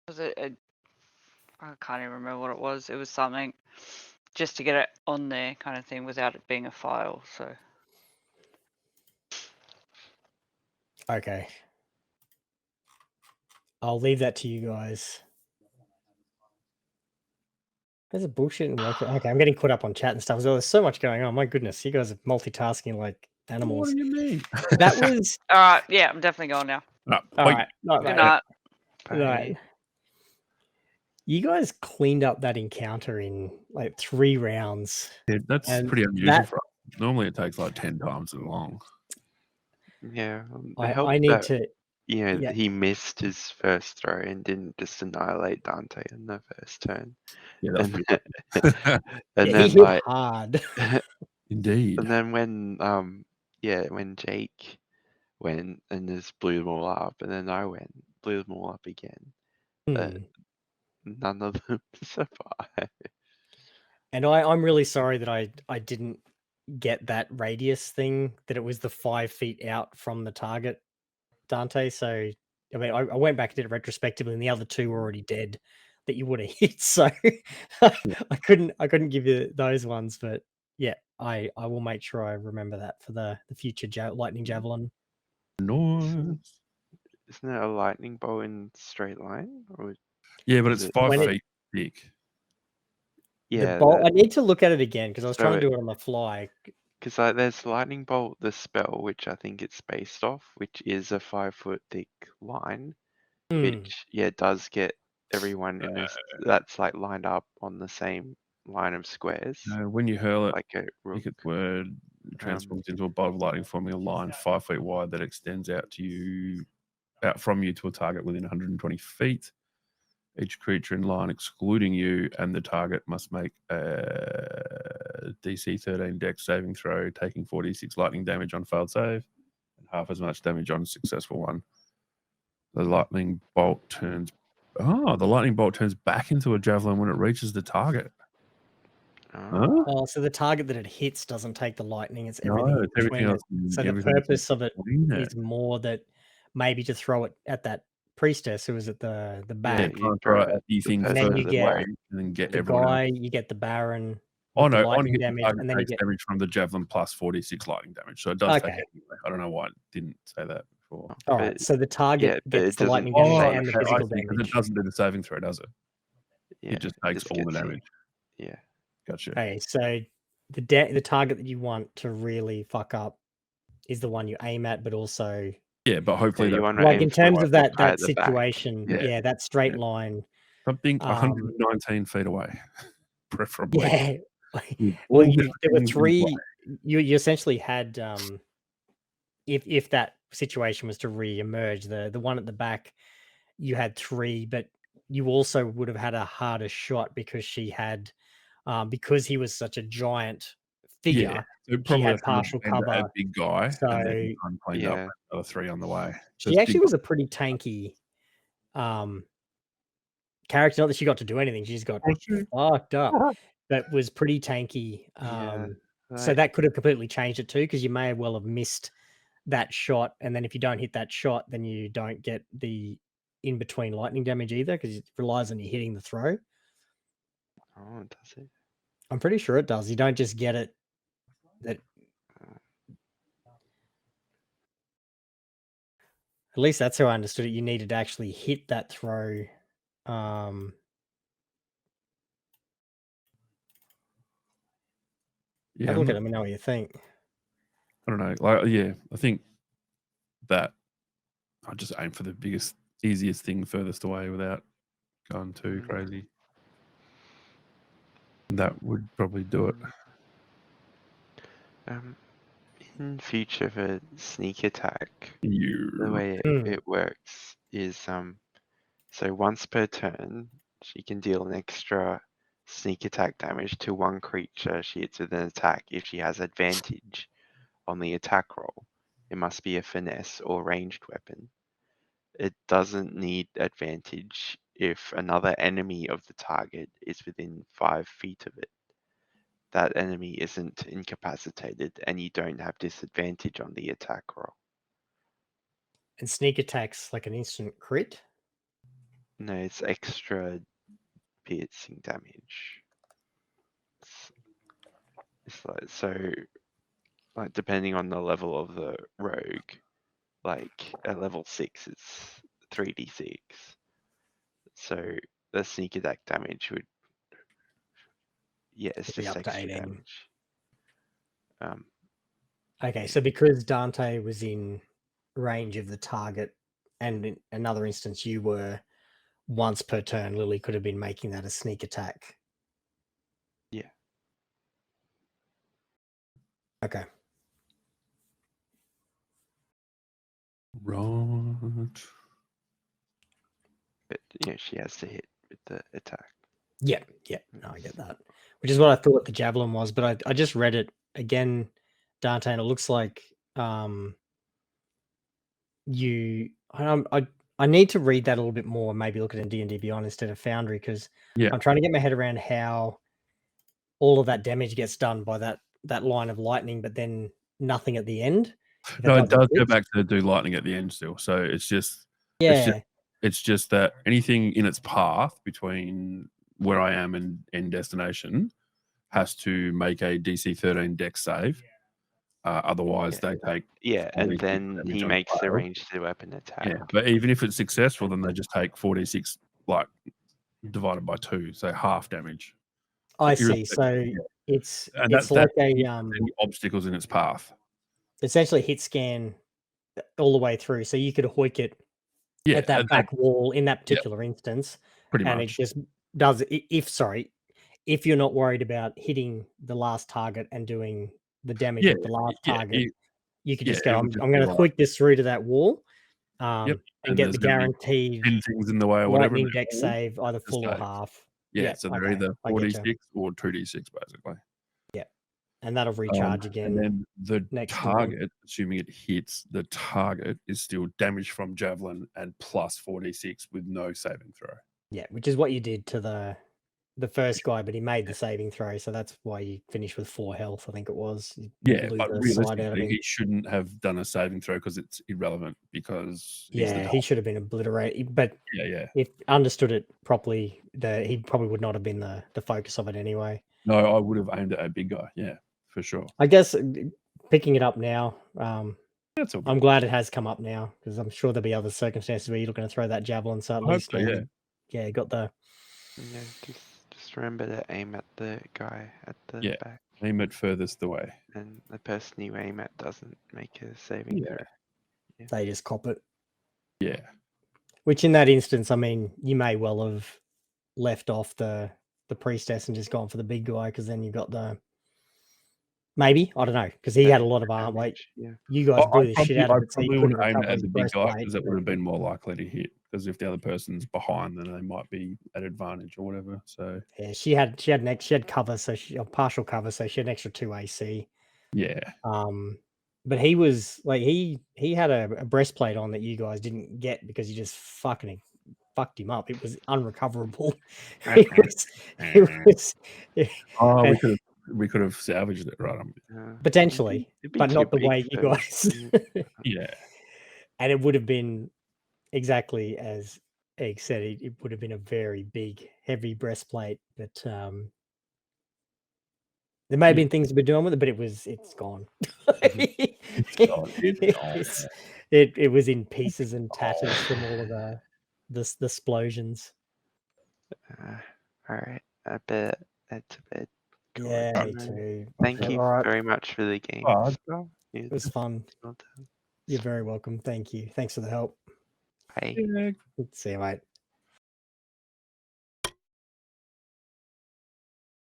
was it a I can't even remember what it was. It was something just to get it on there kind of thing without it being a file. So Okay. I'll leave that to you guys. There's a bullshit and work. Okay, I'm getting caught up on chat and stuff as well. There's so much going on. My goodness, you guys are multitasking like What animals. do you mean? That was all right, yeah, I'm definitely going now. No, all wait. right. Not Good right. night. Right. You guys cleaned up that encounter in like 3 rounds. Yeah, that's And pretty unusual for us. Normally it takes like 10 times as long. Yeah, I need to. Yeah, Yeah. he missed his first throw and didn't just annihilate Dante in the first turn. Yeah, that's And, pretty and he then hit like hard. Indeed. and then when when Jake went and just blew them all up, and then I went, blew them all up again. None of them survived. And I'm really sorry that I didn't get that radius thing, that it was the 5 feet out from the target, Dante. So I mean, I went back and did it retrospectively, and the other 2 were already dead that you would have hit. So I couldn't give you those ones, but yeah, I will make sure I remember that for the future lightning javelin. Nice. Isn't it a lightning bolt in straight line? Or Yeah, but it's 5 When it- feet thick. yeah, The bolt, I need to look at it again because I was So trying to do it on the fly. because like there's lightning bolt, the spell, which I think it's based off, which is a 5 foot thick line, which does get everyone in this that's like lined up on the same line of squares. When you hurl it, like a rook. Wicked Word transforms into a bolt of lightning, forming a line 5 feet wide that extends out from you to a target within 120 feet. Each creature in line, excluding you and the target, must make a DC 13 Dex saving throw, taking 46 lightning damage on failed save and half as much damage on successful one. The lightning bolt turns back into a javelin when it reaches the target. Huh? Oh, so the target that it hits doesn't take the lightning; it's everything No, in it's everything between else. it. So the purpose of it is more that maybe to throw it at that priestess who was at the back. you throw it throw at the thing And then further you get away, and then get the everyone guy, else. you get the Baron. Oh with the no, I only lightning get the damage, target and then you takes get damage from the javelin plus 46 lightning damage. So it does take Okay. it anyway. I don't know why it didn't say that before. all right. So the target but it gets the doesn't lightning damage say and the for physical Because damage. it doesn't do the saving throw, does it? Yeah, It just takes all the gets you. damage. Yeah. Gotcha. Okay, so the target that you want to really fuck up is the one you aim at, but also Yeah, but hopefully you that want to like aim in for the terms one of that right at the back. situation, Yeah. that straight line. something 119 feet away, preferably. Yeah. With Well, all there were things in 3. You essentially had if that situation was to re-emerge, the one at the back, you had 3, but you also would have had a harder shot because she had because he was such a giant figure. Yeah, so She probably had has to partial end a cover. big guy, So and then uncleaned up Yeah. another 3 on the way. she actually was a pretty tanky character. Not that she got to do anything; she just got fucked up, but was pretty tanky. So that could have completely changed it too, because you may well have missed that shot, and then if you don't hit that shot, then you don't get the in between lightning damage either, because it relies on you hitting the throw. Oh, does it? I'm pretty sure it does. You don't just get it. That at least that's how I understood it. You needed to actually hit that throw. Yeah, have a look at it. Let me know what you think. I don't know. Like, yeah, I think that I just aim for the biggest, easiest thing furthest away without going too crazy. That would probably do it. In future for sneak attack, the way it works is so once per turn she can deal an extra sneak attack damage to one creature she hits with an attack if she has advantage on the attack roll. It must be a finesse or ranged weapon. It doesn't need advantage if another enemy of the target is within 5 feet of it. That enemy isn't incapacitated and you don't have disadvantage on the attack roll. And sneak attacks like an instant crit? No, it's extra piercing damage. It's like, so, like, depending on the level of the rogue, like at level 6 it's 3d6. So the sneak attack damage would, yeah, it's It'd be just up to extra 18. damage. Okay, so because Dante was in range of the target, and in another instance you were, once per turn, Lily could have been making that a sneak attack. Yeah. Okay. Right. But yeah, she has to hit with the attack. Yeah, no, I get that. Which is what I thought the javelin was, but I just read it again, Dante, and it looks like I need to read that a little bit more, maybe look at it in D&D Beyond instead of Foundry, because I'm trying to get my head around how all of that damage gets done by that line of lightning, but then nothing at the end. No, it does go back to do lightning at the end still. So it's just that anything in its path between where I am and destination has to make a DC 13 dex save. Otherwise, they take and then he makes the ranged weapon attack. Yeah, but even if it's successful, then they just take 4d6 like divided by 2, so half damage. I see. So it's like any obstacles in its path. Essentially hit scan all the way through, so you could hoik it at that back wall in that particular instance, pretty and much. it just does. If you're not worried about hitting the last target and doing the damage with the last target, you could just go, I'm going to hoik this through to that wall, and get the guaranteed 10 things in the way or whatever. Lightning dex save, either full or half. Yeah, so they're either 4d6 or 2d6 basically. Yeah, and that'll recharge again. And then the next target, assuming it hits, the target is still damage from javelin and plus 4d6 with no saving throw. Yeah, which is what you did to the first guy, but he made the saving throw, so that's why you finished with 4 health, I think it was. But realistically, he shouldn't have done a saving throw because it's irrelevant, because he should have been obliterated. But if understood it properly, he probably would not have been the focus of it anyway. No, I would have aimed at a big guy, for sure. I guess picking it up now, I'm glad it has come up now, because I'm sure there'll be other circumstances where you're looking to throw that javelin, so at least got the... Yeah, just remember to aim at the guy at the back. Aim it furthest away. And the person you aim at doesn't make a saving throw. Yeah. They just cop it. Yeah. Which in that instance, I mean, you may well have left off the priestess and just gone for the big guy, because then you got the... Maybe, I don't know, because he had a lot of arm. Like, you guys blew the shit out of it. I probably would have aimed at the big guy, because it would have been more likely to hit. Because if the other person's behind, then they might be at advantage or whatever. So yeah, she had cover, so partial cover, so she had an extra 2 AC. Yeah. But he was like he had a breastplate on that you guys didn't get because you just fucking fucked him up. It was unrecoverable. We could have salvaged it, right? Potentially, but not the way you guys. And it would have been exactly as Egg said. It would have been a very big, heavy breastplate. But there may have been things to be doing with it, but it's gone. It was in pieces and tatters from all of the explosions. All right, I bet that's a bit. Yeah, me too. Thank you very much for the game. It was fun. You're very welcome. Thank you. Thanks for the help. Bye. See you, mate.